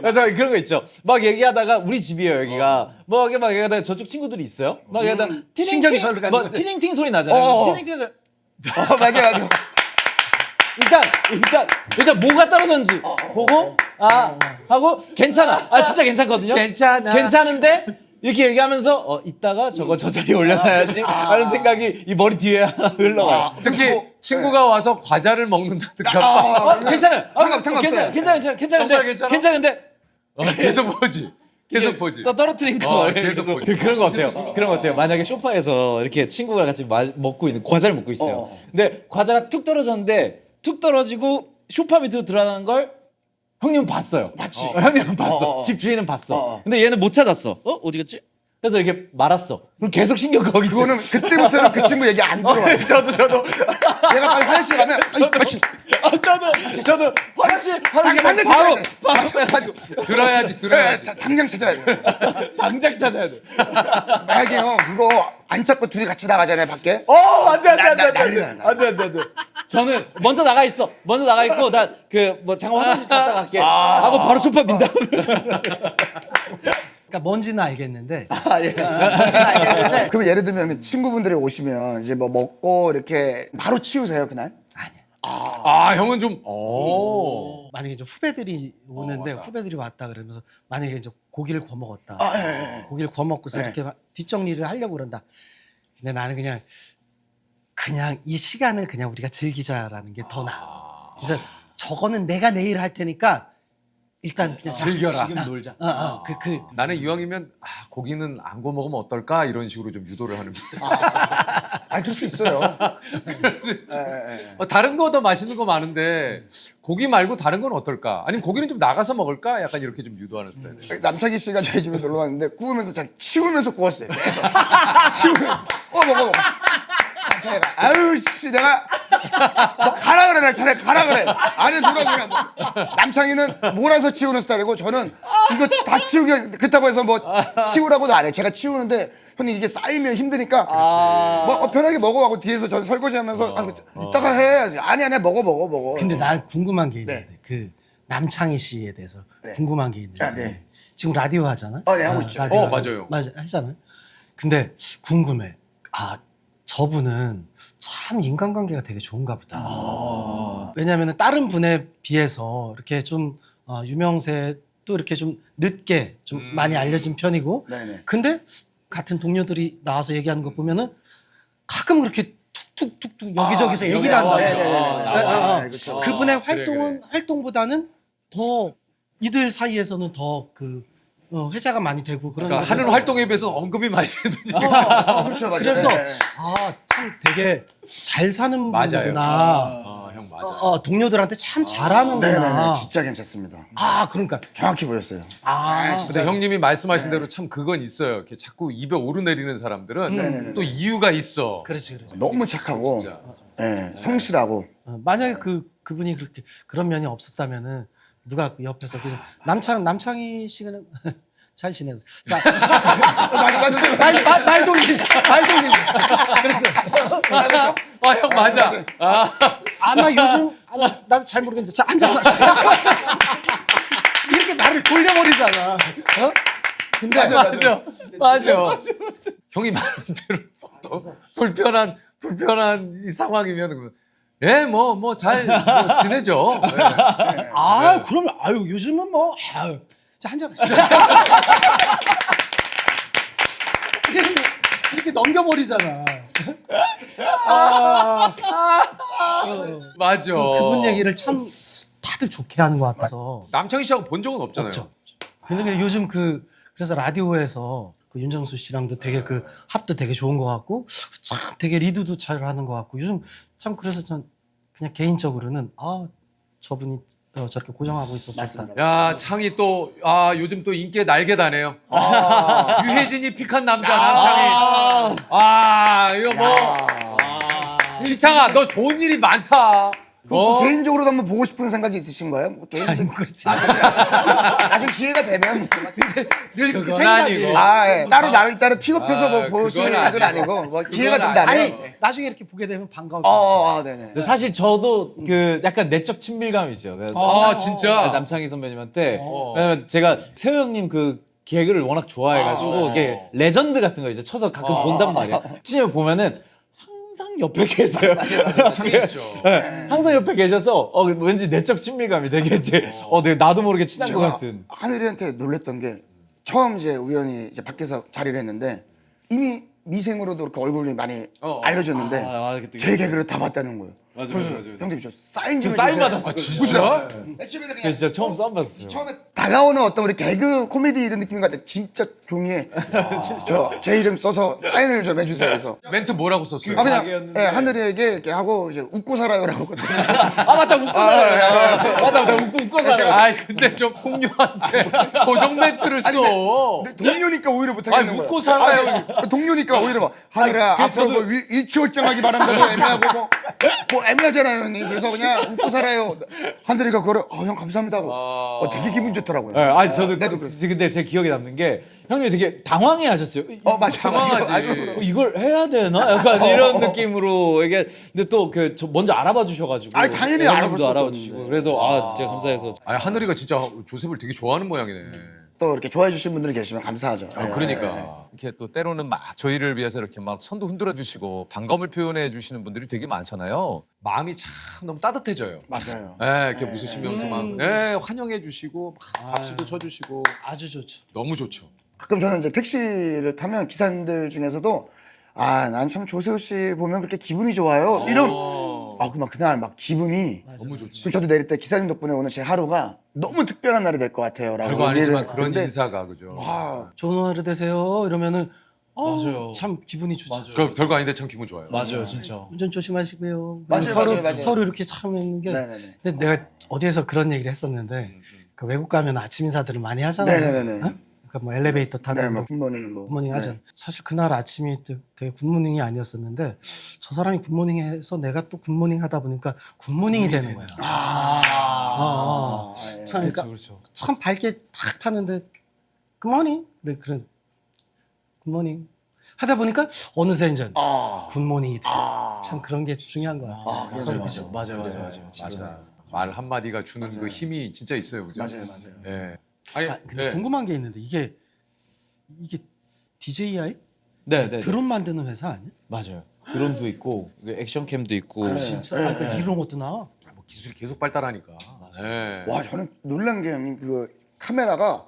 맞아 그런 거 있죠. 막 얘기하다가 우리 집이에요 여기가. 막 얘기하다가 저쪽 친구들이 있어요. 막 얘기하다가 신경이 절로 가는 뭐 거야. 티닝팅 소리 나잖아요. 티닝팅 소리. 맞아. 일단 뭐가 떨어졌는지 보고 하고 괜찮아. 진짜 괜찮거든요. 괜찮아. 괜찮은데 이렇게 얘기하면서 이따가 저거 저 자리에 올려놔야지 하는 생각이 이 머리 뒤에 하나 흘러가요. 특히 그리고- 친구가 와서 과자를 먹는다든가 그래. 괜찮아요. 상관없어요. 괜찮은데 정말 괜찮아? 괜찮은데 계속 보지. 계속 보지. 또 떨어뜨린 거 계속 보지. 그런 거 같아요. 그런 거 같아요. 만약에 소파에서 이렇게 친구가 같이 먹고 있는 과자를 먹고 있어요. 근데 과자가 툭 떨어졌는데 툭 떨어지고 소파 밑으로 들어가는 걸 형님은 봤어요. 봤지. 형님은 봤어. 집 주인은 봤어. 근데 얘는 못 찾았어. 어디 갔지? 그래서 이렇게 말았어. 그럼 계속 신경 거기 있어. 그거는 그때부터는 그 친구 얘기 안 들어와요. 저도 내가 빨리 화장실 가면 그렇지. 저도 화장실 당장 바로 찾아야 돼. 들어야지. 당장 찾아야 돼. 당장 찾아야 돼. 만약에 형 그거 안 찾고 둘이 같이 나가잖아요 밖에. 안돼. 난리 저는 먼저 나가 있어. 먼저 나가 있고 나 그 뭐 잠깐 화장실 갔다 갈게. 하고 바로 소파 민다. 그러니까 뭔지는 알겠는데 그럼 예를 들면 친구분들이 오시면 이제 뭐 먹고 이렇게 바로 치우세요 그날? 형은 좀. 만약에 이제 후배들이 오는데 후배들이 왔다 그러면서 만약에 이제 고기를 구워 먹었다. 고기를 구워 먹고서 이렇게 막 뒷정리를 하려고 그런다. 근데 나는 그냥 이 시간을 그냥 우리가 즐기자라는 게 더 나아. 그래서 저거는 내가 내일 할 테니까 일단 그냥 즐겨라. 지금 놀자. 나는 이왕이면 고기는 안 구워 먹으면 어떨까 이런 식으로 좀 유도를 하는 거죠. 그럴 수 있어요. 다른 거 더 맛있는 거 많은데 고기 말고 다른 건 어떨까? 아니면 고기는 좀 나가서 먹을까? 약간 이렇게 좀 유도하는 스타일. 남창희 씨가 저희 집에 놀러 왔는데 구우면서 그냥 치우면서 구웠어요. 계속. 치우면서. 먹어. 남창희가 아유 씨 내가 뭐 가라 그래 차라리 가라 그래. 아니 놀아. 남창희는 몰아서 치우는 스타일이고 저는 이거 다 치우기 그렇다고 해서 뭐 치우라고도 안 해. 제가 치우는데 형님 이게 쌓이면 힘드니까 뭐 편하게 먹어하고 뒤에서 전 설거지하면서 이따가 해. 아니 먹어. 근데 난 궁금한 게 있는데 네. 그 남창희 씨에 대해서 네. 궁금한 게 있는데 네. 지금 라디오 하잖아요. 네, 하고 있죠. 라디오 맞아요. 맞아 하잖아요. 근데 궁금해. 저분은 참 인간관계가 되게 좋은가 보다. 왜냐하면 다른 분에 비해서 이렇게 좀 유명세 또 이렇게 좀 늦게 좀 많이 알려진 편이고. 네네. 근데 같은 동료들이 나와서 얘기하는 거 보면은 가끔 그렇게 툭툭툭툭 여기저기서 얘기를 한다. 그렇죠. 그분의 그래, 활동보다는 더 이들 사이에서는 더 그 회자가 많이 되고 그런. 그러니까 하는 활동에 비해서 언급이 많이 되는 그렇죠, 맞아요. 그래서 네. 참 되게 잘 사는 맞아요. 분이구나. 형 맞아. 동료들한테 참 잘하는구나. 네네네, 진짜 괜찮습니다. 그러니까. 정확히 보였어요. 근데 형님이 말씀하신 대로 참 그건 있어요. 이렇게 자꾸 입에 오르내리는 사람들은 또 이유가 있어. 그렇지. 너무 착하고, 진짜. 성실하고. 만약에 그분이 그렇게 그런 면이 없었다면은 누가 그 옆에서 그냥 남창희 씨는 잘 지내고. 자, 맞아. 말 돌리. 그렇죠. 형 맞아. 나 요즘 나도 잘 모르겠는데. 자, 앉아봐. 이렇게 말을 돌려버리잖아. 근데 맞아. 형이 말한 대로 또 불편한 이 상황이면 뭐 잘 지내죠. 그러면 요즘은 뭐 자, 한잔 하시죠. 이렇게 넘겨버리잖아. 맞아. 그분 얘기를 참 다들 좋게 하는 것 같아서. 남창희 씨하고 본 적은 없잖아요. 없죠. 근데 요즘 그래서 라디오에서 그 윤정수 씨랑도 되게 그 합도 되게 좋은 것 같고 참 되게 리드도 잘 하는 것 같고 요즘 참 그래서 전 그냥 개인적으로는 저분이 저렇게 고정하고 있어서 좋다. 야, 창이 또 요즘 또 인기의 날개다네요. 유혜진이 픽한 남자 남창이. 이거 뭐 지창아, 너 좋은 일이 많다. 개인적으로도 한번 보고 싶은 생각이 있으신 거예요? 뭐 개인적으로. 그렇지. 나중에 기회가 되면. 늘 그건 생각이. 아니고. 따로 날짜를 픽업해서 뭐 그건 보시는 건 아니고. 아니고, 뭐 기회가 그건 된다면. 아니 나중에 이렇게 보게 되면 반가워. 네네. 근데 사실 저도 그 약간 내적 친밀감이 있어요. 진짜. 남창희 선배님한테. 왜냐면 제가 세호 형님 그 개그를 워낙 좋아해가지고 이게 레전드 같은 거 이제 쳐서 가끔 본단 말이야. 찌면 보면은 항상 옆에 계세요. 창이 있죠. 네, 항상 옆에 계셔서 왠지 내적 친밀감이 되게 이제 나도 모르게 친한 것 같은. 하늘이한테 놀랬던 게 처음 이제 우연히 이제 밖에서 자리를 했는데 이미 미생으로도 그렇게 얼굴이 많이 알려졌는데 그때 제 개그를 다 봤다는 거예요. 맞아. 형님 저 사인 좀 저 사인 해주세요. 받았어요. 진짜? 맨 처음에는 그냥 제가 진짜 처음 싸움 받았어요. 처음에 다가오는 어떤 우리 개그 코미디 이런 느낌 같아. 진짜 종이에 저 제 이름 써서 사인을 좀 해주세요. 그래서 멘트 뭐라고 썼어요? 그냥 가게였는데. 하늘이에게 이렇게 하고 이제 웃고 살아요라고 했거든요. 맞다 웃고 살아요. 맞다 웃고 살아요. 근데 좀 풍류한테 고정 멘트를 써. 근데 동료니까 오히려 못하겠는 거예요. 웃고 살아요. 동료니까 오히려 막 하늘아 앞으로 뭐 일치월장하기 바란다고 애매하고 뭐 애매하잖아요 형님. 그래서 그냥 웃고 살아요. 하늘이가 그거를 형 감사합니다고. 되게 기분 좋더라고요. 네, 저도 나도 그랬어. 근데 제 기억에 남는 게 형님이 되게 당황해 하셨어요. 맞아. 당황하지. 이걸 해야 되나? 약간 이런 느낌으로 이게 근데 또 저 먼저 알아봐 주셔가지고 아니, 당연히 형님도 알아볼 수 알아봐 없는데. 주시고 그래서 제가 감사해서 하늘이가 진짜 조셉을 되게 좋아하는 모양이네. 또 이렇게 좋아해 주신 분들이 계시면 감사하죠. 그러니까. 이렇게 또 때로는 막 저희를 위해서 이렇게 막 손도 흔들어 주시고 반감을 표현해 주시는 분들이 되게 많잖아요. 마음이 참 너무 따뜻해져요. 맞아요. 이렇게 웃으시면서 막 환영해 주시고 막 박수도 쳐주시고 아주 좋죠. 너무 좋죠. 가끔 저는 이제 택시를 타면 기사님들 중에서도 난 참 조세호 씨 보면 그렇게 기분이 좋아요. 이런 그만 그날 막 기분이 너무 좋지. 그리고 저도 내릴 때 기사님 덕분에 오늘 제 하루가 너무 특별한 날이 될 것 같아요라고 별거 아니지만 얘기를 그런 했는데 인사가 그죠. 좋은 하루 되세요. 이러면은 맞아요. 참 기분이 좋죠. 별거 아닌데 참 기분 좋아요. 맞아요, 진짜. 운전 조심하시고요. 맞아요, 서로 맞아요, 맞아요. 서로 이렇게 참 있는 게. 네네네. 근데 내가 어디에서 그런 얘기를 했었는데 그 외국 가면 아침 인사들을 많이 하잖아요. 네네네. 어? 그러니까 뭐 엘리베이터 타든 네, 뭐 뭐 굿모닝 뭐 굿모닝 하잖아. 사실 그날 아침이 되게 굿모닝이 아니었었는데 저 사람이 굿모닝해서 내가 또 굿모닝 하다 보니까 굿모닝이 되는 거야. 참 그러니까 그렇죠. 참 밝게 탁 타는데 굿모닝 그래 굿모닝 하다 보니까 어느새 이제 굿모닝이 돼. 참 그런 게 중요한 거야. 맞아요. 맞아. 말 한마디가 주는 그 힘이 진짜 있어요. 그죠? 맞아요. 예. 아니, 근데 예. 궁금한 게 있는데 이게 DJI 네. 드론 만드는 회사 아니야? 맞아요. 드론도 있고 액션캠도 있고. 진짜 그러니까 이런 것도 나와. 뭐 기술이 계속 발달하니까. 예. 와 저는 놀란 게 형님 그 카메라가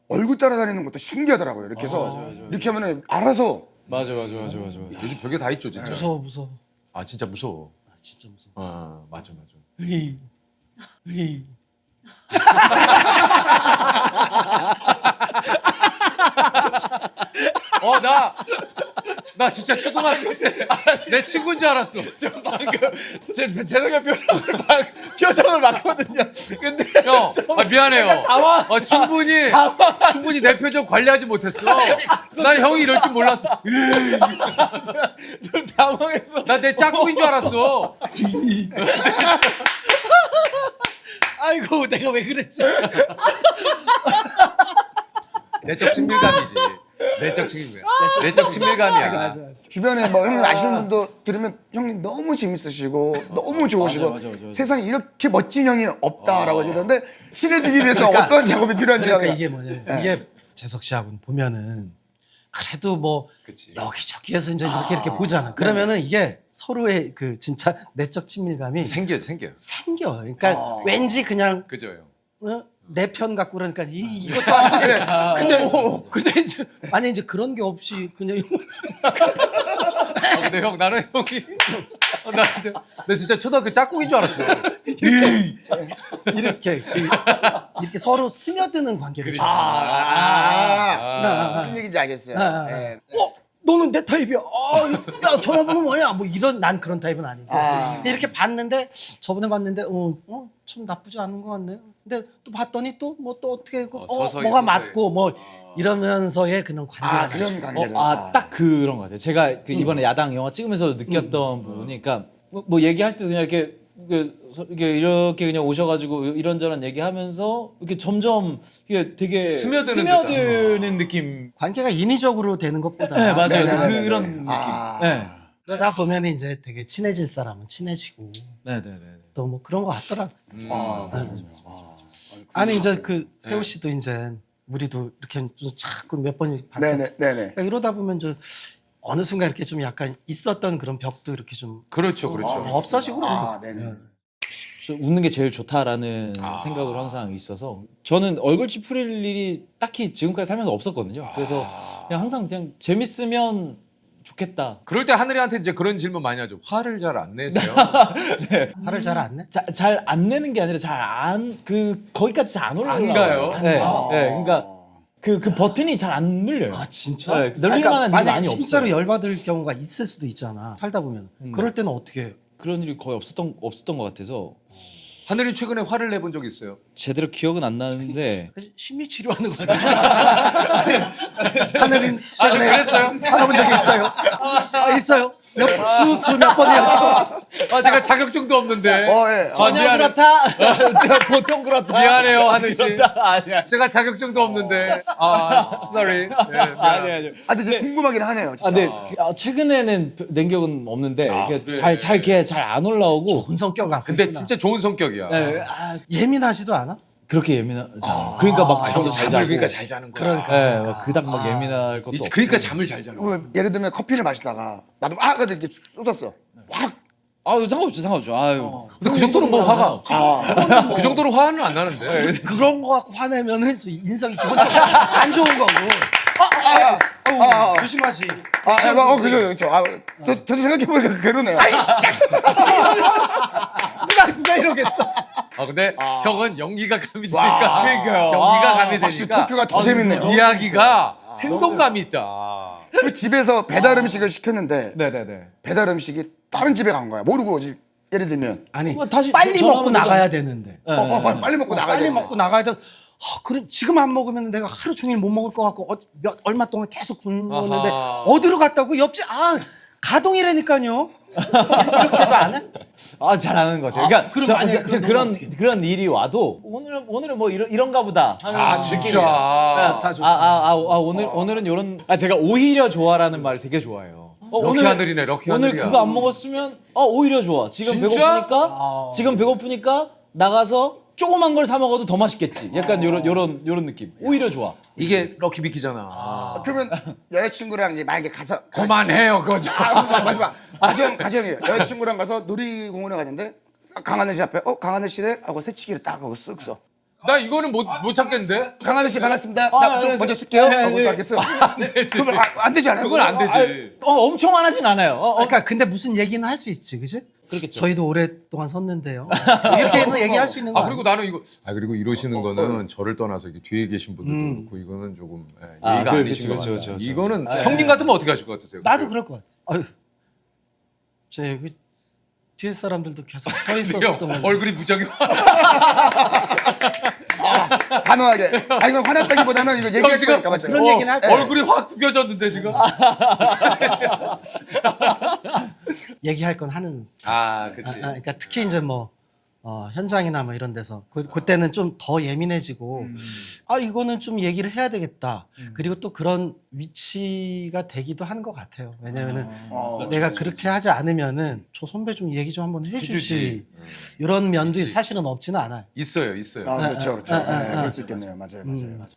얼굴 따라다니는 것도 신기하더라고요. 이렇게 해서 이렇게 하면은 알아서 맞아. 요즘 별게 다 있죠, 진짜. 무서워. 아, 진짜 무서워. 진짜 무서워. 맞아. 으이. 나 진짜 초등학교 때 내 친구인 줄 알았어. 재석이 표정을 봤거든요. 근데 형, 미안해요. 충분히 내 표정 관리하지 못했어. 난 형이 이럴 줄 몰랐어. 좀 당황해서. 나 내 짝꿍인 줄 알았어. 아이고 내가 왜 그랬지? 내적 친밀감이지. 내적 친밀감이야. 주변에 뭐 형님 아시는 분도 들으면 형님 너무 재밌으시고 너무 좋으시고 맞아. 세상에 이렇게 멋진 형이 없다라고 하는데 친해지기 위해서 어떤 작업이 필요한지 그러니까 이게 뭐냐? 이게 재석 씨하고는 보면은 그래도 뭐 그치. 여기저기에서 이제 이렇게 보잖아. 그러면은 이게 서로의 그 진짜 내적 친밀감이 생겨. 생겨. 그러니까 왠지 그냥 그죠, 형. 내 편 갖고 그러니까 이것도 안 돼. 근데 이제 아니 이제 그런 게 없이 그냥 근데 형, 나는 형이. 나 진짜 초등학교 짝꿍인 줄 알았어. 이렇게 서로 스며드는 관계를 무슨 얘기인지 알겠어요. 예. 너는 내 타입이야. 야 전화번호 뭐야? 뭐 이런 난 그런 타입은 아닌데 이렇게 봤는데 저번에 봤는데 좀 나쁘지 않은 것 같네요. 근데 또 봤더니 또 뭐 또 어떻게 서서히, 뭐가 서서히. 맞고 뭐 이러면서의 그런 관계가 그런 관계를. 딱 그런 것 같아요. 제가 그 이번에 야당 영화 찍으면서 느꼈던 부분이, 그러니까 뭐 얘기할 때 그냥 이렇게 그냥 오셔가지고 이런저런 얘기하면서 이렇게 점점 이게 되게 스며드는 느낌. 관계가 인위적으로 되는 것보다 네, 맞아요. 네네네네. 그런 느낌. 네. 그러다 보면 이제 되게 친해질 사람은 친해지고 네. 또 뭐 그런 것 같더라고. 아니 이제 그 세호 씨도 이제 우리도 이렇게 좀 자꾸 몇 번 봤었죠. 네네. 그러니까 이러다 보면 저 어느 순간 이렇게 좀 약간 있었던 그런 벽도 이렇게 좀 그렇죠. 없어지고 그러는 네네. 웃는 게 제일 좋다라는 생각으로 항상 있어서 저는 얼굴 찌푸릴 일이 딱히 지금까지 살면서 없었거든요. 그래서 그냥 항상 그냥 재밌으면 좋겠다. 그럴 때 하늘이한테 이제 그런 질문 많이 하죠. 화를 잘 안 내세요? 화를 잘 안 내? 잘 안 내는 게 아니라 거기까지 잘 안 올라가요. 안 가요? 네, 그러니까 그 버튼이 잘 안 눌려요. 진짜? 네, 늘릴 만한 일이 만약에 많이 진짜로 없어요. 열받을 경우가 있을 수도 있잖아. 살다 보면. 그럴 때는 어떻게 해요? 그런 일이 거의 없었던 것 같아서 하늘이 최근에 화를 내본 적 있어요? 제대로 기억은 안 나는데 심리 치료하는 거 아니야? 하늘인 최근에 그랬어요? 살아본 적이 있어요? 있어요? 몇 번이었죠? 제가 자격증도 없는데. 예. 전혀 미안해. 그렇다. 보통 그렇다. 미안해요, 하늘 씨. 아니야. 제가 자격증도 없는데. sorry. 아니야. 근데 되게 궁금하긴 하네요. 진짜. 근데 최근에는 낸 적은 없는데 잘 안 올라오고. 좋은 성격 갖고 근데 있구나. 진짜 좋은 성격이야. 네, 예민하지도 않아? 그렇게 예민하지 않아요. 그러니까 막 잠도 잘 자고. 그러니까 잘 자는 거야. 네, 막 그닥 막 예민할 것도 없고. 그러니까 잠을 잘 자는 거야. 예를 들면 커피를 마시다가 나도 근데 이렇게 쏟았어. 확. 상관없죠. 아유. 근데 그 정도는 뭐 화가 없지. 그 정도로 화는 안 나는데. 그런 거 갖고 화내면은 저 인성이 기본적으로 안 좋은 거고. 조심하지. 그죠. 저도 생각해보니까 그러네요. 누가 이러겠어? 근데 형은 연기가 감이 되니까. 그러니까요. 연기가 감이 확실히 되니까. 도쿄가 더 재밌네요. 이야기가 생동감이 있다. 그 집에서 배달 음식을 시켰는데 네네네. 배달 음식이 다른 집에 간 거야. 모르고 예를 들면 아니 그거 다시 빨리 전화하면 먹고 나가야 되는데. 빨리 먹고 나가야 빨리 돼. 먹고 나가야 돼. 그럼 지금 안 먹으면 내가 하루 종일 못 먹을 것 같고 얼마 동안 계속 굶었는데 아하. 어디로 갔다고 옆집 가동이라니까요. 이렇게도 안 해? 잘하는 것 같아요. 그러니까 그럼 만약에 그런 그런 일이 와도 오늘은 뭐 이런가 보다. 하면 진짜. 좋다, 좋다. 오늘은 이런. 제가 오히려 좋아라는 말을 되게 좋아해요. 럭키 하늘이네, 럭키 오늘 하늘이야. 그거 안 먹었으면 오히려 좋아. 진짜? 지금 배고프니까 나가서 조그만 걸 사 먹어도 더 맛있겠지. 약간 요런 느낌. 오히려 좋아. 이게 럭키 비키잖아. 그러면 여자친구랑 이제 만약에 가서 그만해요, 그거 좀. 마지막 가정이에요. 여자친구랑 가서 놀이공원에 갔는데 강하늘 씨 앞에 강하늘 씨네 하고 새치기를 딱 하고 쓱 써. 나 이거는 못 참겠는데? 강하늘 씨 반갑습니다. 나 좀 먼저 쓸게요. 하고 딱 했어. 안 되지. 그러면 안 되지 않아요? 그건 안 되지. 엄청 안 하진 않아요. 그러니까 근데 무슨 얘기는 할 수 있지, 그지? 그렇겠죠. 저희도 오랫동안 섰는데요. 이렇게 해서 얘기할 수 있는 거 그리고 나는 이거 그리고 이러시는 거는 저를 떠나서 이게 뒤에 계신 분들도 그렇고 이거는 조금 예의가 아니신 것 같아요. 그렇죠. 이거는 형님 같으면 어떻게 하실 것 같으세요? 나도 그럴 것 같아. 아유, 저 여기 뒤에 사람들도 계속 서 형 있었던 얼굴이 무지하게 단호하게. 이건 화났다기보다는 이거 얘기할 지금 거니까 맞죠? 그런 얘기는 할 거야. 얼굴이 확 구겨졌는데 지금. 얘기할 건 하는. 그치. 그러니까 특히 이제 뭐 현장이나 뭐 이런 데서 그때는 좀 더 예민해지고 이거는 좀 얘기를 해야 되겠다. 그리고 또 그런 위치가 되기도 한 것 같아요. 왜냐면은 내가 그렇게 하지 않으면은 저 선배 좀 얘기 좀 한번 해주지. 이런 면도 사실은 없지는 않아요. 있어요. 그렇죠. 그럴 수 있겠네요. 맞아요.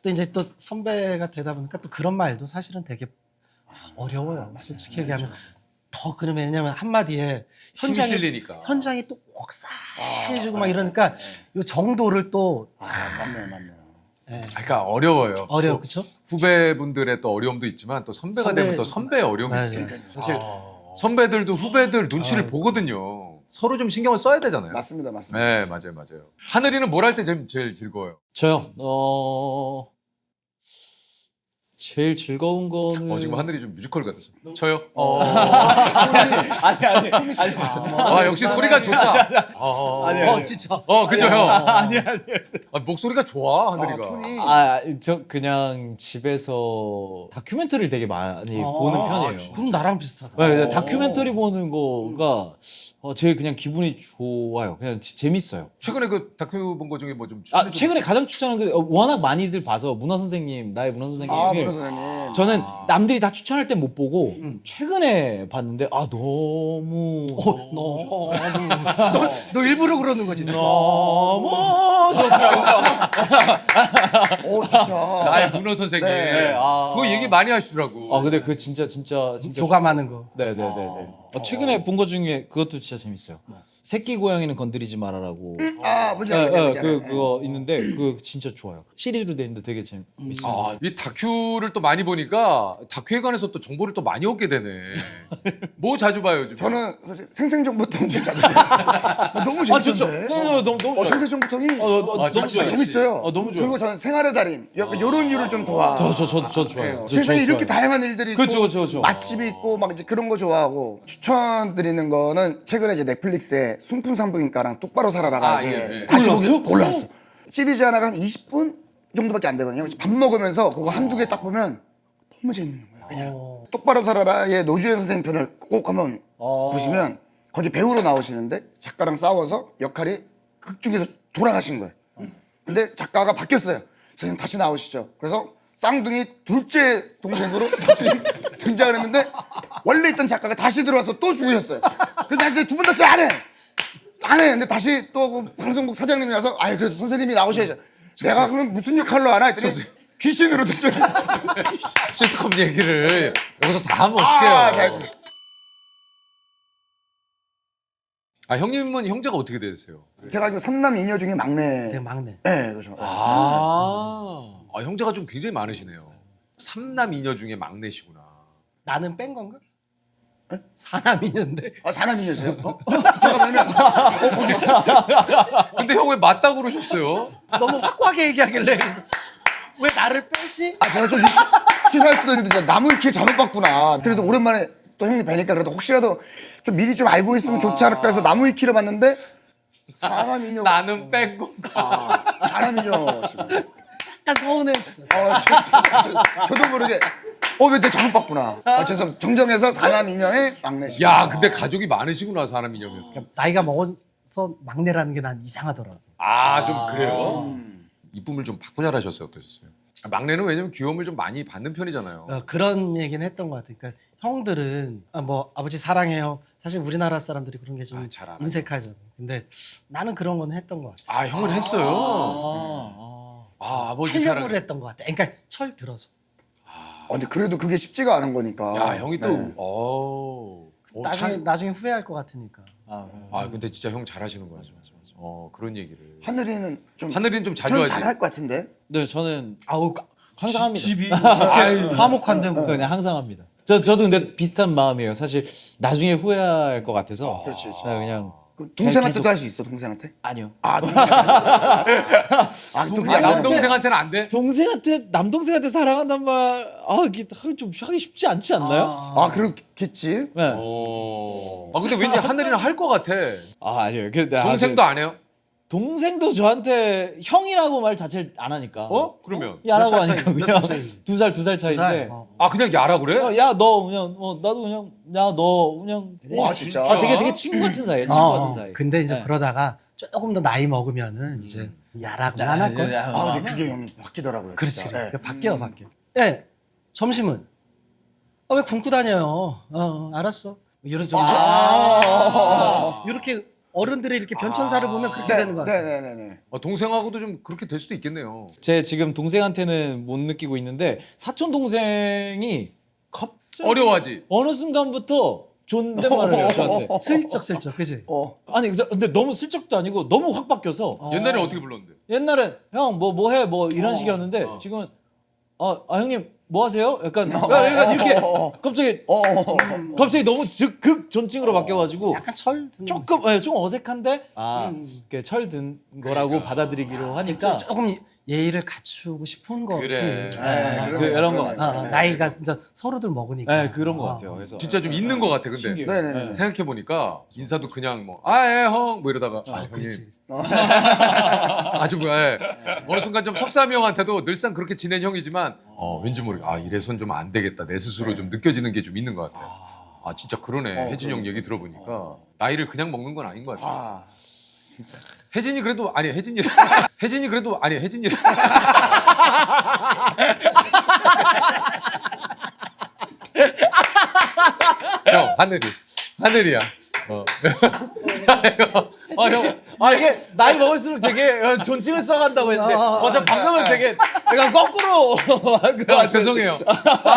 또 이제 또 선배가 되다 보니까 또 그런 말도 사실은 되게 어려워요. 솔직히 얘기하면 더 그러면 왜냐면 한마디에 힘이 실리니까. 현장이 또 옥사해지고 막 이러니까 이 정도를 또 맞네요. 그러니까 어려워요. 어려워, 그렇죠? 후배분들의 또 어려움도 있지만 또 선배가 되면 또 선배의 어려움이 맞아요. 있어요. 사실 선배들도 후배들 눈치를 보거든요. 서로 좀 신경을 써야 되잖아요. 맞습니다. 네, 맞아요. 하늘이는 뭘 할 때 제일 즐거워요? 저요. 제일 즐거운 거는 지금 하늘이 좀 뮤지컬 같았어. 저요? 아니. 역시 소리가 좋다. 진짜. 그죠 형? 아니. 목소리가 좋아 하늘이가. 톤이 저 그냥 집에서 다큐멘터리를 되게 많이 보는 편이에요. 그럼 나랑 비슷하다. 네, 다큐멘터리 보는 거가 제일 그냥 기분이 좋아요. 그냥 재밌어요. 최근에 그 다큐 본 거 중에 뭐 좀 추천해 최근에 가장 추천한 게 워낙 많이들 봐서 문화 선생님, 나의 문화 선생님. 문화 선생님. 저는 남들이 다 추천할 땐 못 보고 최근에 봤는데 너무 너 일부러 그러는 거지. 너무 좋더라고요. 진짜. 나의 문어 선생님. 그거 얘기 많이 하시더라고. 근데 그 진짜 교감하는 거. 네네네. 최근에 본 거 중에 그것도 진짜 재밌어요. 새끼 고양이는 건드리지 말아라고. 뭔지 알죠. 그거 있는데 그 진짜 좋아요. 시리즈로 돼 있는데 되게 재밌어요. 이 다큐를 또 많이 보니까 다큐에 관해서 또 정보를 또 많이 얻게 되네. 뭐 자주 봐요 요즘? 저는 사실 생생정보통 좀 자주 봐요. 너무 재밌던데. 너무 좋아요. 생생정보통이 너무 좋아요. 재밌어요. 너무 좋아요. 그리고 저는 생활의 달인 요런 류를 좀 좋아. 저도 좋아요. 세상에 이렇게 다양한 일들이 그쵸. 있고 맛집이 있고 막 이제 그런 거 좋아하고 추천드리는 거는 최근에 이제 넷플릭스에 순풍산부인과랑 똑바로 살아라가 이제 다시 올라왔어. 시리즈 하나가 한 20분 정도밖에 안 되거든요. 밥 먹으면서 그거 한두 개 딱 보면 너무 재밌는 거예요. 그냥 똑바로 살아라의 노주현 선생님 편을 꼭 한번 보시면 거기 배우로 나오시는데 작가랑 싸워서 역할이 극 중에서 돌아가신 거예요. 근데 작가가 바뀌었어요. 선생님 다시 나오시죠. 그래서 쌍둥이 둘째 동생으로 다시 등장을 했는데 원래 있던 작가가 다시 들어와서 또 죽으셨어요. 근데 이제 두 번 다시 안 해. 근데 다시 또그 방송국 사장님이 와서 그래서 선생님이 나오셔야죠. 내가 그럼 무슨 역할로 하나 했더니 귀신으로 등장해. 시트콤 얘기를 여기서 다 하면 어떡해요? 형님은 형제가 어떻게 되세요? 제가 지금 3남 2녀 중에 막내. 내 막내. 네, 그렇죠. 형제가 좀 굉장히 많으시네요. 삼남 이녀 중에 막내시구나. 나는 뺀 건가? 사남이년데. 아 사남이녀세요? 잠깐만요. 근데 형 왜 맞다고 그러셨어요? 너무 확고하게 얘기하길래 그래서 왜 나를 빼지? 아 제가 좀 취소할 수도 있는데 나무 위키를 잘못 봤구나. 그래도 오랜만에 또 형님 뵈니까 그래도 혹시라도 좀 미리 좀 알고 있으면 좋지 않을까 해서 나무 위키를 봤는데 사남이녀. 나는 뺀 건가? 사남이녀시고. 약간 서운했어. 저도 모르게 왜 내 잘못 봤구나. 죄송. 정정해서 사남이녀의 막내시고. 야, 근데 가족이 많으시구나 사람 이녀면. 그러니까 나이가 먹어서 막내라는 게 난 이상하더라고. 아, 좀 그래요? 이쁨을 좀 받고 잘하셨어요, 어떠셨어요? 막내는 왜냐면 귀여움을 좀 많이 받는 편이잖아요. 그런 얘기는 했던 것 같아. 그러니까 형들은 뭐 아버지 사랑해요. 사실 우리나라 사람들이 그런 게 좀 잘 알아요. 인색하잖아. 근데 나는 그런 건 했던 것 같아. 아, 형은 했어요. 아버지 사랑. 하려고 했던 것 같아. 그러니까 철 들어서. 근데 그래도 그게 쉽지가 않은 거니까. 야, 형이 또, 네. 나중에 후회할 것 같으니까. 근데 진짜 형 잘하시는 거야. 맞아. 그런 얘기를. 하늘이는 좀 하늘이는 좀 자주 형 하지. 잘할 것 같은데. 네, 저는 항상 합니다. 집이 화목한데 뭐. 그냥 항상 합니다. 저도 근데 비슷한 마음이에요. 사실 나중에 후회할 것 같아서. 그렇지. 그냥 그 동생한테도 계속- 할 수 있어. 동생한테? 아니요. 또 그게 안 되는 거야. 남동생한테는 안 돼? 남동생한테 사랑한단 말, 이게 좀 하기 쉽지 않지 않나요? 그렇겠지. 네. 근데 왠지 하늘이는 할 것 같아. 아니요. 동생도 안 해요? 동생도 저한테 형이라고 말 자체를 안 하니까. 그러면. 야라고 몇 살 하니까 차이? 몇 그냥 살 차이? 2살 차이인데. 그냥 야라 그래? 야 너 그냥 나도 그냥 야 너 그냥 와 진짜. 되게 친구 같은 사이에 친구 같은 사이. 근데 이제 네. 그러다가 조금 더 나이 먹으면은 이제 야라고 안 할 거야. 근데 그게 형님 바뀌더라고요. 그렇지. 진짜. 그래. 네. 바뀌어. 네. 점심은 왜 굶고 다녀요? 알았어. 이런 정도. 이렇게 어른들의 이렇게 변천사를 보면 그렇게 되는 거 같아. 네네네네. 동생하고도 좀 그렇게 될 수도 있겠네요. 제 지금 동생한테는 못 느끼고 있는데 사촌 동생이 갑자기 어려워하지? 어느 순간부터 존댓말을 해요 저한테. 슬쩍, 그지? 아니 근데 너무 슬쩍도 아니고 너무 확 바뀌어서 옛날에 어떻게 불렀는데? 옛날엔 형 뭐 해 뭐 이런 식이었는데 지금은 형님 뭐 하세요? 약간 이렇게 갑자기 너무 극 존칭으로 바뀌어가지고 약간 철 드는 좀 어색한데 이렇게 철 든 거라고 받아들이기로 하니까 조금 예의를 갖추고 싶은 거지. 그래. 이런 거 나이가 진짜 서로들 먹으니까. 네, 그런 거 같아요. 그래서 진짜 좀 있는 것 같아, 근데. 신기해요. 네네네. 생각해보니까 인사도 그냥 형뭐 이러다가 형님 그렇지. 아주 어느 순간 좀 석삼이 형한테도 늘상 그렇게 지낸 형이지만 왠지 모르게 이래선 좀 안 되겠다 내 스스로 좀 느껴지는 게 좀 있는 것 같아. 진짜 그러네. 혜진이 형 얘기 들어보니까 나이를 그냥 먹는 건 아닌 것 같아. 혜진이 그래도 혜진이 형 하늘이야. 이게 나이 먹을수록 되게 존칭을 써간다고 했는데 저 방금은 되게 약간 거꾸로 죄송해요.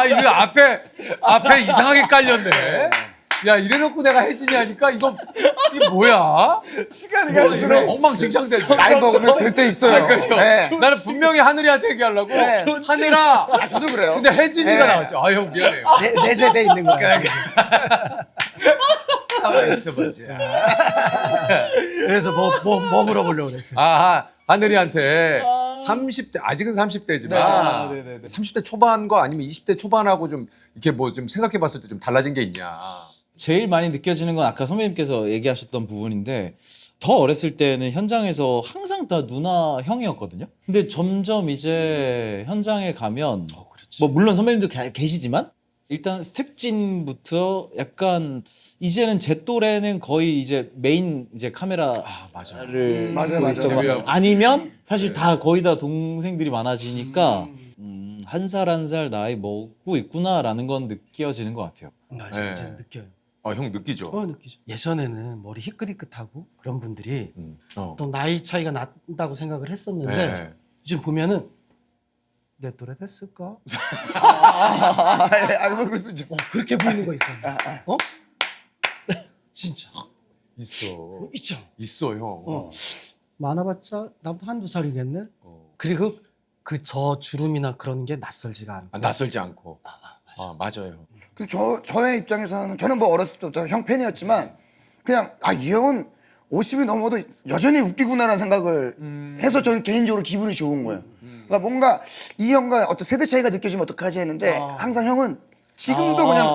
이거 앞에 이상하게 깔렸네. 야 이래놓고 내가 혜진이 하니까 이게 뭐야? 시간이 이거 갈수록 엉망진창되지. 나이 먹으면 그럴 때 있어요. 그죠? 네. 나는 분명히 하늘이한테 얘기하려고 하늘아. 저도 그래요. 근데 혜진이가 네. 나왔죠. 형 미안해요. 내 세대에 있는 거야. 가만히 있어보자. 그래서 뭐 물어보려고 그랬어. 하늘이한테 30대 아직은 30대지만 네네네. 30대 초반과 아니면 20대 초반하고 좀 이렇게 뭐 좀 생각해봤을 때 좀 달라진 게 있냐. 제일 많이 느껴지는 건 아까 선배님께서 얘기하셨던 부분인데 더 어렸을 때는 현장에서 항상 다 누나 형이었거든요. 근데 점점 이제 현장에 가면 뭐 물론 선배님도 계시지만 일단 스텝진부터 약간 이제는 제 또래는 거의 이제 메인 이제 카메라를 맞아요, 하고 맞아요. 있던 거. 제외하고. 아니면 사실 다 거의 다 동생들이 많아지니까 한 살 한 살 나이 먹고 있구나라는 건 느껴지는 것 같아요. 나 진짜 네. 느껴요. 형 느끼죠. 느끼죠. 예전에는 머리 희끗희끗하고 그런 분들이 어. 좀 나이 차이가 난다고 생각을 했었는데 네. 요즘 보면은 내 또래 됐을까? 알고 그럴 수 있죠. 그렇게 보이는 거 있잖아. 진짜 있어. 있죠. 있어 형. 많아봤자 나보다 한두 살이겠네. 그리고 그 저 주름이나 그런 게 낯설지가 않고. 낯설지 않고. 맞아요. 그 저의 입장에서는 저는 뭐 어렸을 때부터 형 팬이었지만 그냥 이 형은 50이 넘어도 여전히 웃기구나라는 생각을 해서 저는 개인적으로 기분이 좋은 거예요. 그러니까 뭔가 이 형과 어떤 세대 차이가 느껴지면 어떡하지 했는데 항상 형은 지금도 그냥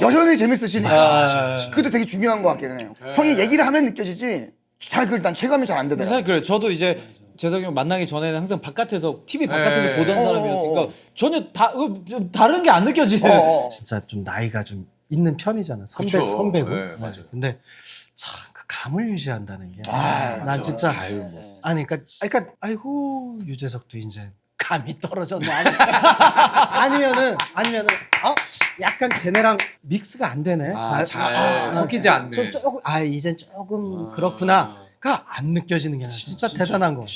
여전히 재밌으시니까 그것도 되게 중요한 것 같긴 해요. 형이 얘기를 하면 느껴지지 난 체감이 잘 안 되더라고요. 사실 그래. 저도 이제 재석이 형 만나기 전에는 항상 바깥에서 TV 바깥에서 네. 보던 사람이었으니까 전혀 다른 게 안 느껴지네. 진짜 좀 나이가 좀 있는 편이잖아. 그쵸. 선배고. 네, 맞아요. 근데 참 그 감을 유지한다는 게. 난 진짜. 아니, 그러니까, 아이고, 유재석도 이제 감이 떨어졌네. 아니면은, 약간 쟤네랑 믹스가 안 되네. 잘 섞이지 않네. 조금, 이젠 조금 그렇구나가 안 느껴지는 게 진짜 대단한 거.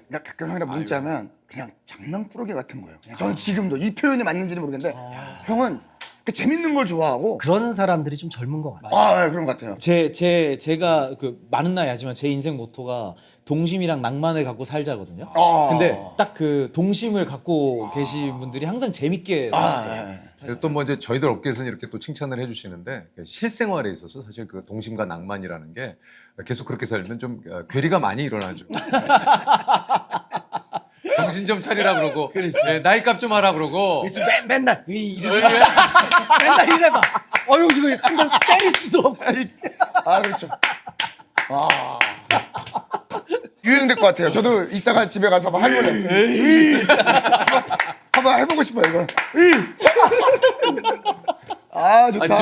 나 가끔 형이랑 문자면 그냥 장난꾸러기 같은 거예요. 그냥 저는 지금도 이 표현이 맞는지는 모르겠는데 형은 그 재밌는 걸 좋아하고 그런 사람들이 좀 젊은 것 같아. 네, 그런 것 같아요. 제가 그 많은 나이 하지만 제 인생 모토가 동심이랑 낭만을 갖고 살자거든요. 근데 딱 그 동심을 갖고 계신 분들이 항상 재밌게 사세요. 그래서 또 뭐 이제 저희들 업계에서는 이렇게 또 칭찬을 해주시는데 실생활에 있어서 사실 그 동심과 낭만이라는 게 계속 그렇게 살면 좀 괴리가 많이 일어나죠. 정신 좀 차리라 그러고 나이값 좀 하라 그러고 그렇지, 맨날 이러면서 맨날 이래봐. 어휴 지금 상대를 때릴 수도 없고. 그렇죠. 유행될 것 같아요. 저도 이따가 집에 가서 한번 할머니 한번 해보고 싶어요 이거. 좋다.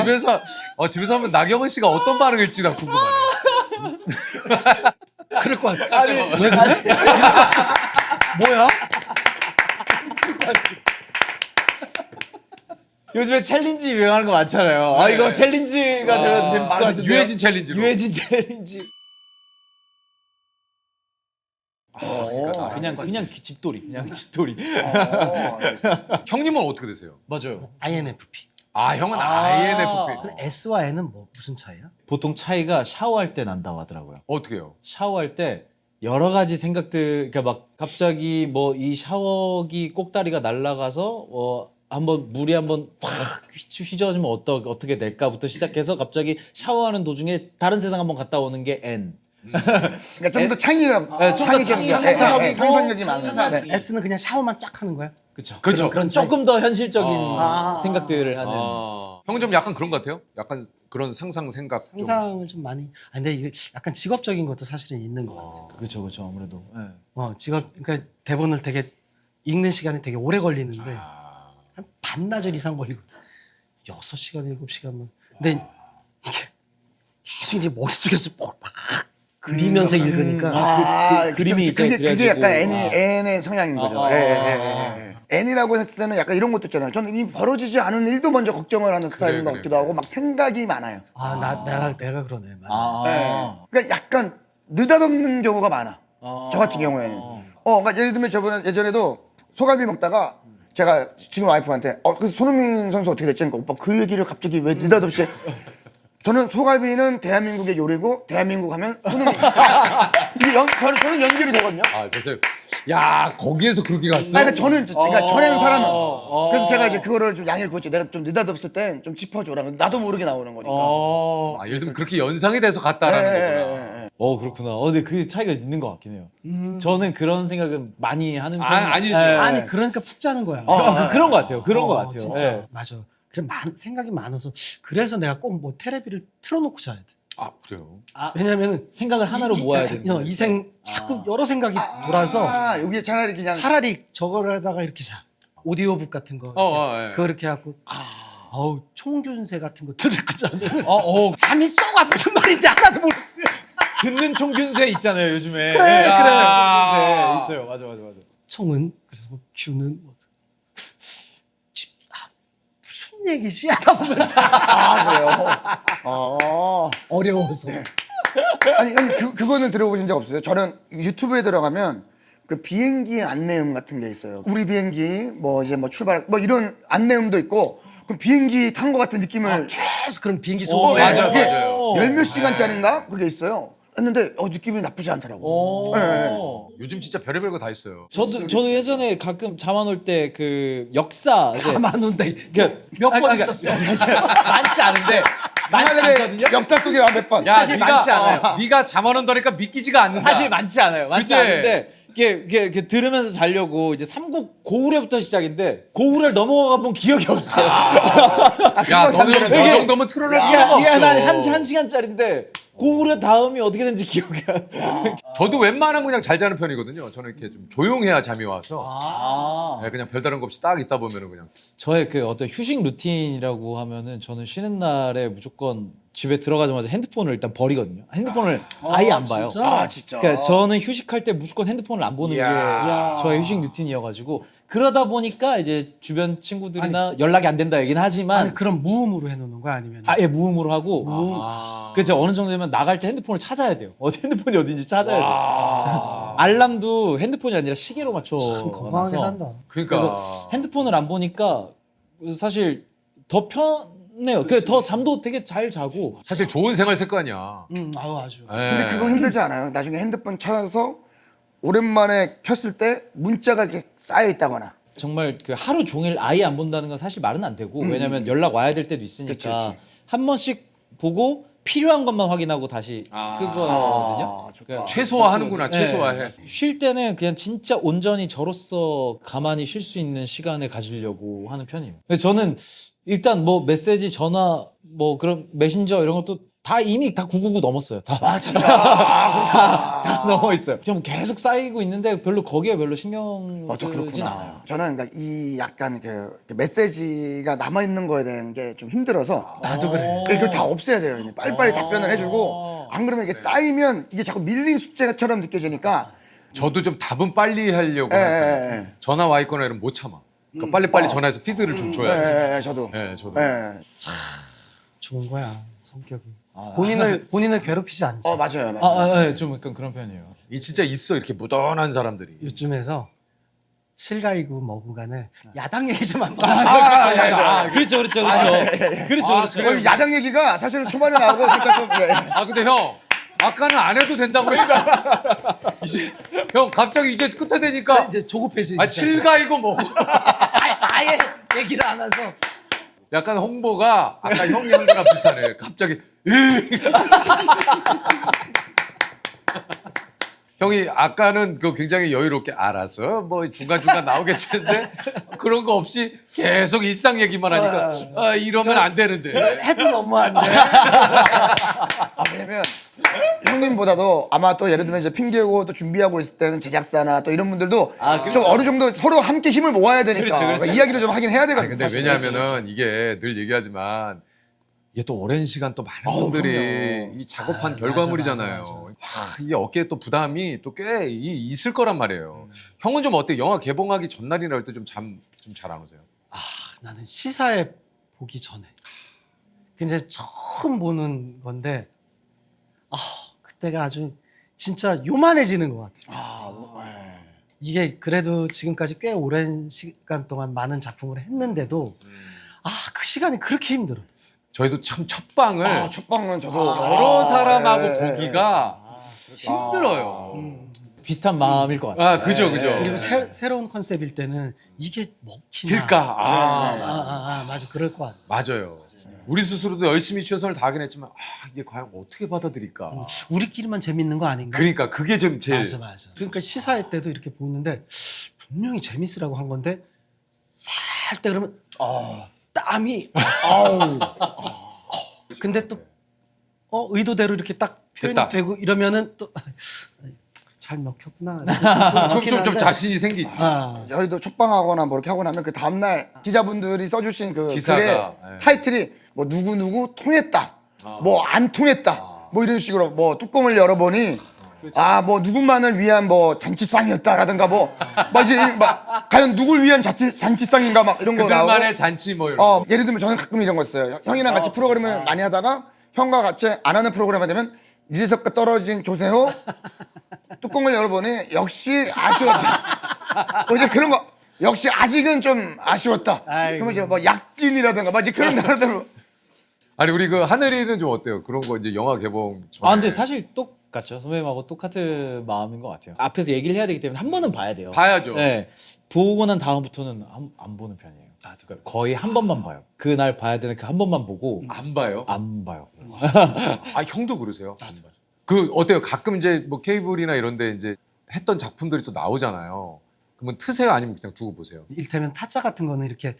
집에서 하면 나경원 씨가 어떤 반응일지 나 궁금하네. 그럴 것 같아. 왜 그래? 뭐야? 요즘에 챌린지 유행하는 거 많잖아요. 이거 챌린지가 되면 재밌을 것 같은데. 유해진 챌린지로. 유해진 챌린지. 그냥 집돌이. 그냥 집돌이. 형님은 어떻게 되세요? 맞아요. INFP. 형은 INFP. 그럼 S와 N은 무슨 차이야? 보통 차이가 샤워할 때 난다고 하더라고요. 어떻게 해요? 샤워할 때 여러 가지 생각들, 그러니까 막 갑자기 뭐 이 샤워기 꼭다리가 날아가서 한번 물이 한번 확 휘저어지면 어떻게 될까부터 시작해서 갑자기 샤워하는 도중에 다른 세상 한번 갔다 오는 게 N. 그러니까 좀 더 창의력, 창의적이고 상상력이 많은. 네. S는 그냥 샤워만 쫙 하는 거야? 그렇죠. 그런 차이. 조금 더 현실적인 생각들을 하는. 형은 좀 약간 그런 것 같아요? 약간 그런 상상 생각 좀. 상상을 좀 많이. 근데 이게 약간 직업적인 것도 사실은 있는 것 같아. 그렇죠, 아무래도. 네. 그러니까 대본을 되게 읽는 시간이 되게 오래 걸리는데 한 반나절 이상 걸리거든. 6시간, 7시간만. 근데 이게 계속 이제 머릿속에서 막 그리면서 읽으니까 그림이 이제 그게 그려지고. 약간 N의 성향인 거죠. N이라고 했을 때는 약간 이런 것도 있잖아요. 저는 이 벌어지지 않은 일도 먼저 걱정을 하는 스타일인 것 같기도 하고 막 생각이 많아요. 내가 그러네. 맞네. 그러니까 약간 느닷없는 경우가 많아. 저 같은 경우에는. 그러니까 예를 들면 예전에도 소갈비 먹다가 제가 지금 와이프한테 그 손흥민 선수 어떻게 됐지? 그러니까 오빠 그 얘기를 갑자기 왜 느닷없이 저는 소갈비는 대한민국의 요리고 대한민국 하면 손흥민. 이게 저는 연결이 되거든요. 죄송해요. 야, 거기에서 그렇게 갔어? 그러니까 저는 전에는 사람은 그래서 제가 이제 그거를 좀 양해를 구했죠. 내가 좀 느닷없을 땐 좀 짚어줘라. 나도 모르게 나오는 거니까. 예를 들면 그렇게 연상이 돼서 갔다라는 거구나. 그렇구나. 근데 그 차이가 있는 것 같긴 해요. 저는 그런 생각은 많이 하는 편이에요. 아니죠. 아니 그러니까 푹 자는 거야. 그런 것 같아요. 그런 것 같아요. 진짜 네. 맞아. 그래 생각이 많아서 그래서 내가 꼭 뭐 테레비를 틀어놓고 자야 돼. 그래요? 왜냐면은 생각을 하나로 모아야 되는 이생 자꾸 여러 생각이 돌아서 여기에 차라리 그냥 차라리 저걸 하다가 이렇게 자 오디오북 같은 거 그거 이렇게 해갖고 총균세 같은 거 들고 자면 잠이 쏙 무슨 말인지 하나도 모르겠어요. 듣는 총균세 있잖아요, 요즘에. 그래. 총균세 있어요. 맞아. 총은 그래서 뭐 균은 무슨 얘기지 하다 보면 그래요. 어려워서. 아니 그거는 들어보신 적 없어요? 저는 유튜브에 들어가면 그 비행기 안내음 같은 게 있어요. 우리 비행기 뭐 이제 뭐 출발 뭐 이런 안내음도 있고 그럼 비행기 탄 것 같은 느낌을 계속 그런 비행기 어, 소리. 맞아요. 열몇 시간짜리인가 그게 있어요. 했는데 느낌이 나쁘지 않더라고. 오. 네. 요즘 진짜 별의별 거 다 있어요. 저도 예전에 가끔 잠 안 올 때 그 역사 잠 안 온다. 그러니까 몇 번 아니, 있었어. 많지 않은데 많지 않거든요. 역사 속에 몇 번. 야, 사실 많지 않아요. 네가 잠 안 온다니까 믿기지가 않는다. 사실 많지 않아요. 많지 그치? 않은데 이게 들으면서 자려고 이제 삼국 고구려부터 시작인데 고구려를 넘어가 본 기억이 없어요. 야, 너는 너 이게- 정도면 틀어낼 필요가 이게 없어. 한 시간짜리인데 고구려 다음이 어떻게 된지 기억이 안 나. 저도 웬만하면 그냥 잘 자는 편이거든요. 저는 이렇게 좀 조용해야 잠이 와서. 아. 네, 그냥 별다른 거 없이 딱 있다 보면은 그냥. 저의 그 어떤 휴식 루틴이라고 하면은 저는 쉬는 날에 무조건 집에 들어가자마자 핸드폰을 일단 버리거든요. 핸드폰을 아예 안 봐요. 진짜? 진짜. 그러니까 저는 휴식할 때 무조건 핸드폰을 안 보는 이야. 게 저의 휴식 루틴이어가지고 그러다 보니까 이제 주변 친구들이나 연락이 안 된다 얘기는 하지만 아니 그럼 무음으로 해놓는 거야 아니면? 아예 무음으로 하고 그래서 어느 정도 되면 나갈 때 핸드폰을 찾아야 돼요. 핸드폰이 어딘지 찾아야 돼요. 알람도 핸드폰이 아니라 시계로 맞춰. 참 건강하게 산다. 그러니까. 그래서 핸드폰을 안 보니까 사실 더 편해요. 그래서 더 잠도 되게 잘 자고. 사실 좋은 생활 습관이야. 아우 아주. 네. 근데 그거 힘들지 않아요? 나중에 핸드폰 찾아서 오랜만에 켰을 때 문자가 이렇게 쌓여 있다거나. 정말 그 하루 종일 아예 안 본다는 건 사실 말은 안 되고 왜냐면 연락 와야 될 때도 있으니까 그치, 그치. 한 번씩 보고 필요한 것만 확인하고 다시 끄거든요. 그러니까 최소화하는구나. 네. 최소화해. 쉴 때는 그냥 진짜 온전히 저로서 가만히 쉴 수 있는 시간을 가지려고 하는 편이에요. 근데 저는 일단 뭐 메시지, 전화, 뭐 그런 메신저 이런 것도 다 이미 다 999 넘었어요. 다. 다 넘어 있어요. 좀 계속 쌓이고 있는데 별로 거기에 별로 신경 또 쓰진 그렇구나. 않아요. 저는 그러니까 이 약간 그 메시지가 남아 있는 거에 대한 게 좀 힘들어서 나도 그래. 이걸 다 없애야 돼요. 이제. 빨리빨리 답변을 해주고 안 그러면 이게 쌓이면 이게 자꾸 밀린 숙제처럼 느껴지니까. 저도 좀 답은 빨리 하려고 예, 할 거예요. 예, 예. 전화 와 있거나 이러면 못 참아. 그러니까 빨리빨리 전화해서 피드를 좀 줘야지. 예, 예, 저도. 네, 저도. 예. 좋은 거야 성격이. 본인을 괴롭히지 않지. 맞아요. 맞아요. 네, 좀 약간 그런 편이에요. 이 진짜 있어 이렇게 무던한 사람들이. 요즘에서 7가이구 머구간에 야당 얘기 좀 안 봐. 그렇죠. 그렇죠. 야당 얘기가 사실은 초반에 나오고 살짝 좀. 예. 아 근데 형 아까는 안 해도 된다고 그러니까 이제 형 갑자기 이제 끝에 되니까 이제 조급해지. 아 7가이고 뭐 아예 얘기를 안 해서. 약간 홍보가 아까 형이 한 거랑 비슷하네. 갑자기 형이 아까는 그 굉장히 여유롭게 알아서 뭐 중간중간 나오겠지 했는데 그런 거 없이 계속 일상 얘기만 하니까 이러면 안 되는데. 해도 너무한데. 왜냐면 형님보다도 아마 또 예를 들면 이제 핑계고 또 준비하고 있을 때는 제작사나 또 이런 분들도 좀 어느 정도 서로 함께 힘을 모아야 되니까 그러니까 이야기를 좀 하긴 해야 되거든요. 아니, 근데 왜냐하면은 이게 늘 얘기하지만 이게 또 오랜 시간 또 많은 분들이 이 작업한 결과물이잖아요. 이게 어깨에 또 부담이 또 꽤 있을 거란 말이에요. 형은 좀 어때? 영화 개봉하기 전날이나 할 때 좀 잠 좀 잘 안 오세요? 나는 시사회 보기 전에. 근데 처음 보는 건데 그때가 아주 진짜 요만해지는 것 같아요. 이게 그래도 지금까지 꽤 오랜 시간 동안 많은 작품을 했는데도 그 시간이 그렇게 힘들어. 저희도 참 첫 방을 첫 방은 저도 여러 사람하고 보기가 힘들어요. 비슷한 마음일 것 같아요. 그죠. 그리고 새로운 컨셉일 때는 이게 먹히나. 그러니까 맞아 그럴 것 같아. 맞아요. 우리 스스로도 열심히 최선을 다하긴 했지만 이게 과연 어떻게 받아들일까? 우리끼리만 재밌는 거 아닌가? 그러니까 그게 좀 제일 맞아. 그러니까 시사회 때도 이렇게 보는데 분명히 재밌으라고 한 건데 살때 그러면 땀이 근데 또 의도대로 이렇게 딱 표현이 됐다. 되고 이러면은 또 잘 먹혔구나. 좀 자신이 생기지. 저희도 첫방하거나 뭐 이렇게 하고 나면 그 다음날 기자분들이 써주신 그 기사가, 글의 예. 타이틀이 뭐 누구 통했다 뭐 안 통했다 뭐 이런 식으로 뭐 뚜껑을 열어보니 뭐 누구만을 위한 뭐 잔치상이었다라든가 뭐 이제 막 과연 누굴 위한 잔치상인가 막 이런 거 나오고 그들만의 잔치 뭐 이런 거. 예를 들면 저는 가끔 이런 거 있어요. 형이랑 같이 프로그램을 많이 하다가 형과 같이 안 하는 프로그램 하면 유재석과 떨어진 조세호 뚜껑을 열어보니 역시 아쉬웠다. 이제 그런 거 역시 아직은 좀 아쉬웠다. 그러면 이제 뭐 약진이라든가 막 이제 그런 단어들로 아니 우리 그 하늘이는 좀 어때요? 그런 거 이제 영화 개봉 전에. 근데 사실 똑같죠. 선배님하고 똑같은 마음인 것 같아요. 앞에서 얘기를 해야 되기 때문에 한 번은 봐야 돼요. 봐야죠. 네. 보고 난 다음부터는 안 보는 편이에요. 그러니까 거의 한 번만 봐요. 그날 봐야 되는 그 한 번만 보고 안 봐요. 안 봐요. 아 형도 그러세요? 그 어때요? 가끔 이제 뭐 케이블이나 이런데 이제 했던 작품들이 또 나오잖아요. 그러면 트세요? 아니면 그냥 두고 보세요? 일테면 타짜 같은 거는 이렇게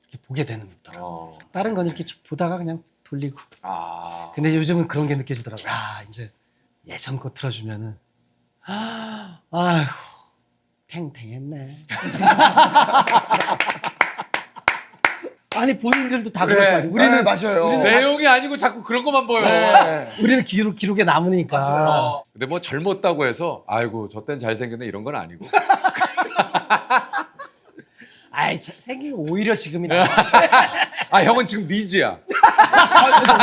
이렇게 보게 되는 거더라고. 어. 다른 건 이렇게 쭉 보다가 그냥 돌리고. 아. 근데 요즘은 그런 게 느껴지더라고요. 이제 예전 거 틀어주면은 아이고 탱탱했네. 아니 본인들도 다 그럴 그래. 거 아니에요. 우리는 맞아요. 내용이 아니고 자꾸 그런 것만 보여. 우리는 기록에 남으니까. 근데 뭐 젊었다고 해서 아이고 저 땐 잘생겼네 이런 건 아니고. 아이 생긴 거 오히려 지금이 나. 아 형은 지금 리즈야.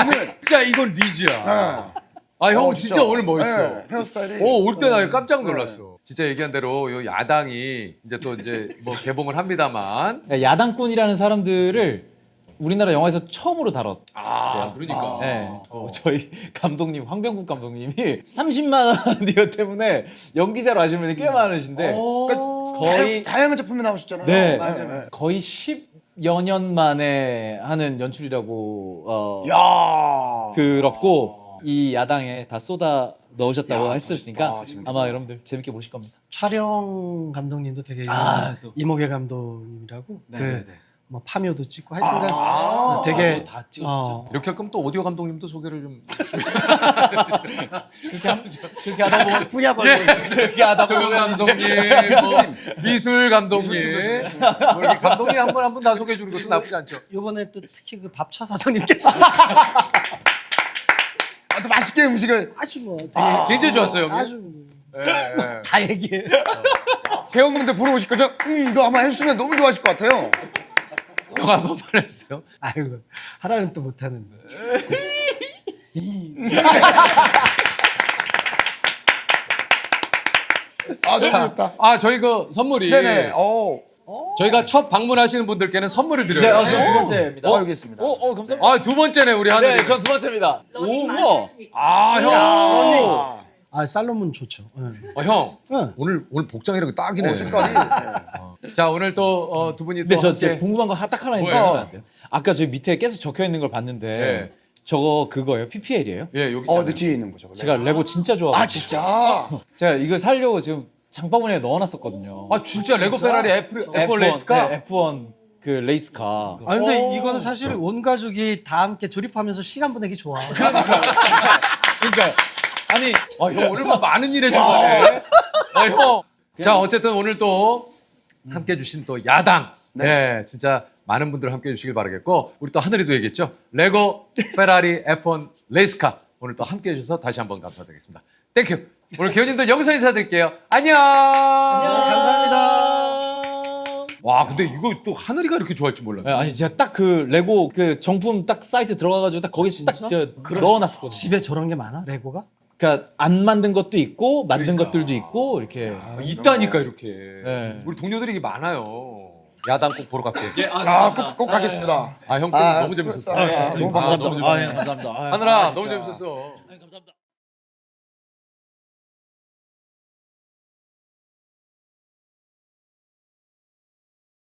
오늘 진짜 이건 리즈야. 아 형은 진짜 오늘 멋있어. 네, 헤어스타일이. 올 때 나 깜짝 놀랐어. 진짜 얘기한 대로 요 야당이 이제 또 이제 뭐 개봉을 합니다만. 야당꾼이라는 사람들을 우리나라 영화에서 처음으로 다뤘. 아 그러니까. 네. 저희 감독님 황병국 감독님이 30만 원 디오 때문에 연기자로 하시는 분이 꽤 많으신데 거의 다양한 작품에 나오셨잖아요. 네, 맞아요. 거의 10여 년 만에 하는 연출이라고 야. 들었고 이 야당에 다 쏟아 넣으셨다고 했으니까 재밌다. 아마 여러분들 재밌게 보실 겁니다. 촬영 감독님도 되게 또. 이모계 감독님이라고 네, 그 네, 네. 뭐 파묘도 찍고 하여튼간 되게 다 찍어주셨어요. 이렇게 하면 또 오디오 감독님도 소개를 좀. 그렇게 하다 보면 뿌야버리 그렇게 하다 조경 보면 감독님, 뭐 미술 감독님, 뭐 이렇게 감독님 한 분 한 분 다 소개해 주는 것도 나쁘지 않죠. 이번에 또 특히 그 밥차 사장님께서 또 맛있게 음식을 아주 뭐 되게 굉장히 좋았어요, 형님. 아주 예. 다 얘기해. 세훈님들 보러 오실 거죠? 이거 아마 해주시면 너무 좋아하실 것 같아요. 영화 한번 보냈어요. 아이고 하라면 또 못하는데. 아 너무 좋다. 아 저희 그 선물이 네네. 저희가 첫 방문하시는 분들께는 선물을 네, 드려요. 전 두 번째입니다. 여기 있습니다. 감사합니다. 아 두 번째네 우리 하늘이. 네, 전 두 번째입니다. 러닝 많이 우와. 할 수 있고. 아 형. 아, 아 살로몬 좋죠. 응. 형. 응. 오늘 복장이랑 딱이네. 색깔이. 자 오늘 또 두 분이 또 근데 저 함께. 궁금한 거 딱 하나 있는데 뭐예요? 하면 안 돼요? 아까 저기 밑에 계속 적혀 있는 걸 봤는데 네. 저거 그거예요? PPL이에요? 예 여기 있잖아요. 내 뒤에 있는 거죠. 제가 레고 진짜 좋아하고 아 진짜. 제가 이거 살려고 지금 장바구니에 넣어놨었거든요. 아 진짜 레고 페라리 F1 레이스카? 네, F1 그 레이스카. 아 근데 이거는 사실 온 가족이 다 함께 조립하면서 시간 보내기 좋아. 그러니까 아니 아, 형 오늘 뭐 많은 일 해준 거네. 아, 형. 자, 어쨌든 오늘 또 함께 해주신 또 야당. 네. 진짜 많은 분들 함께 해주시길 바라겠고, 우리 또 하늘이도 얘기했죠. 레고 페라리 F1 레이스카. 오늘 또 함께 해주셔서 다시 한번 감사드리겠습니다. 땡큐. 오늘 기호님들 여기서 인사드릴게요. 안녕. 감사합니다. 와, 근데 이거 또 하늘이가 이렇게 좋아할 줄 몰랐네. 네, 아니 제가 딱 그 레고 그 정품 딱 사이트 들어가가지고 딱 거기서 딱 저 넣어놨었거든요. 집에 저런 게 많아? 레고가? 그러니까 안 만든 것도 있고 만든 것들도 있고 이렇게. 있다니까, 이렇게. 네. 우리 동료들이 이게 많아요. 야당 꼭 보러 갈게요. 꼭 가겠습니다. 아, 형 너무 재밌었어. 너무 반갑습니다. 너무 재밌었어. 감사합니다. 하늘아, 너무 재밌었어. 감사합니다.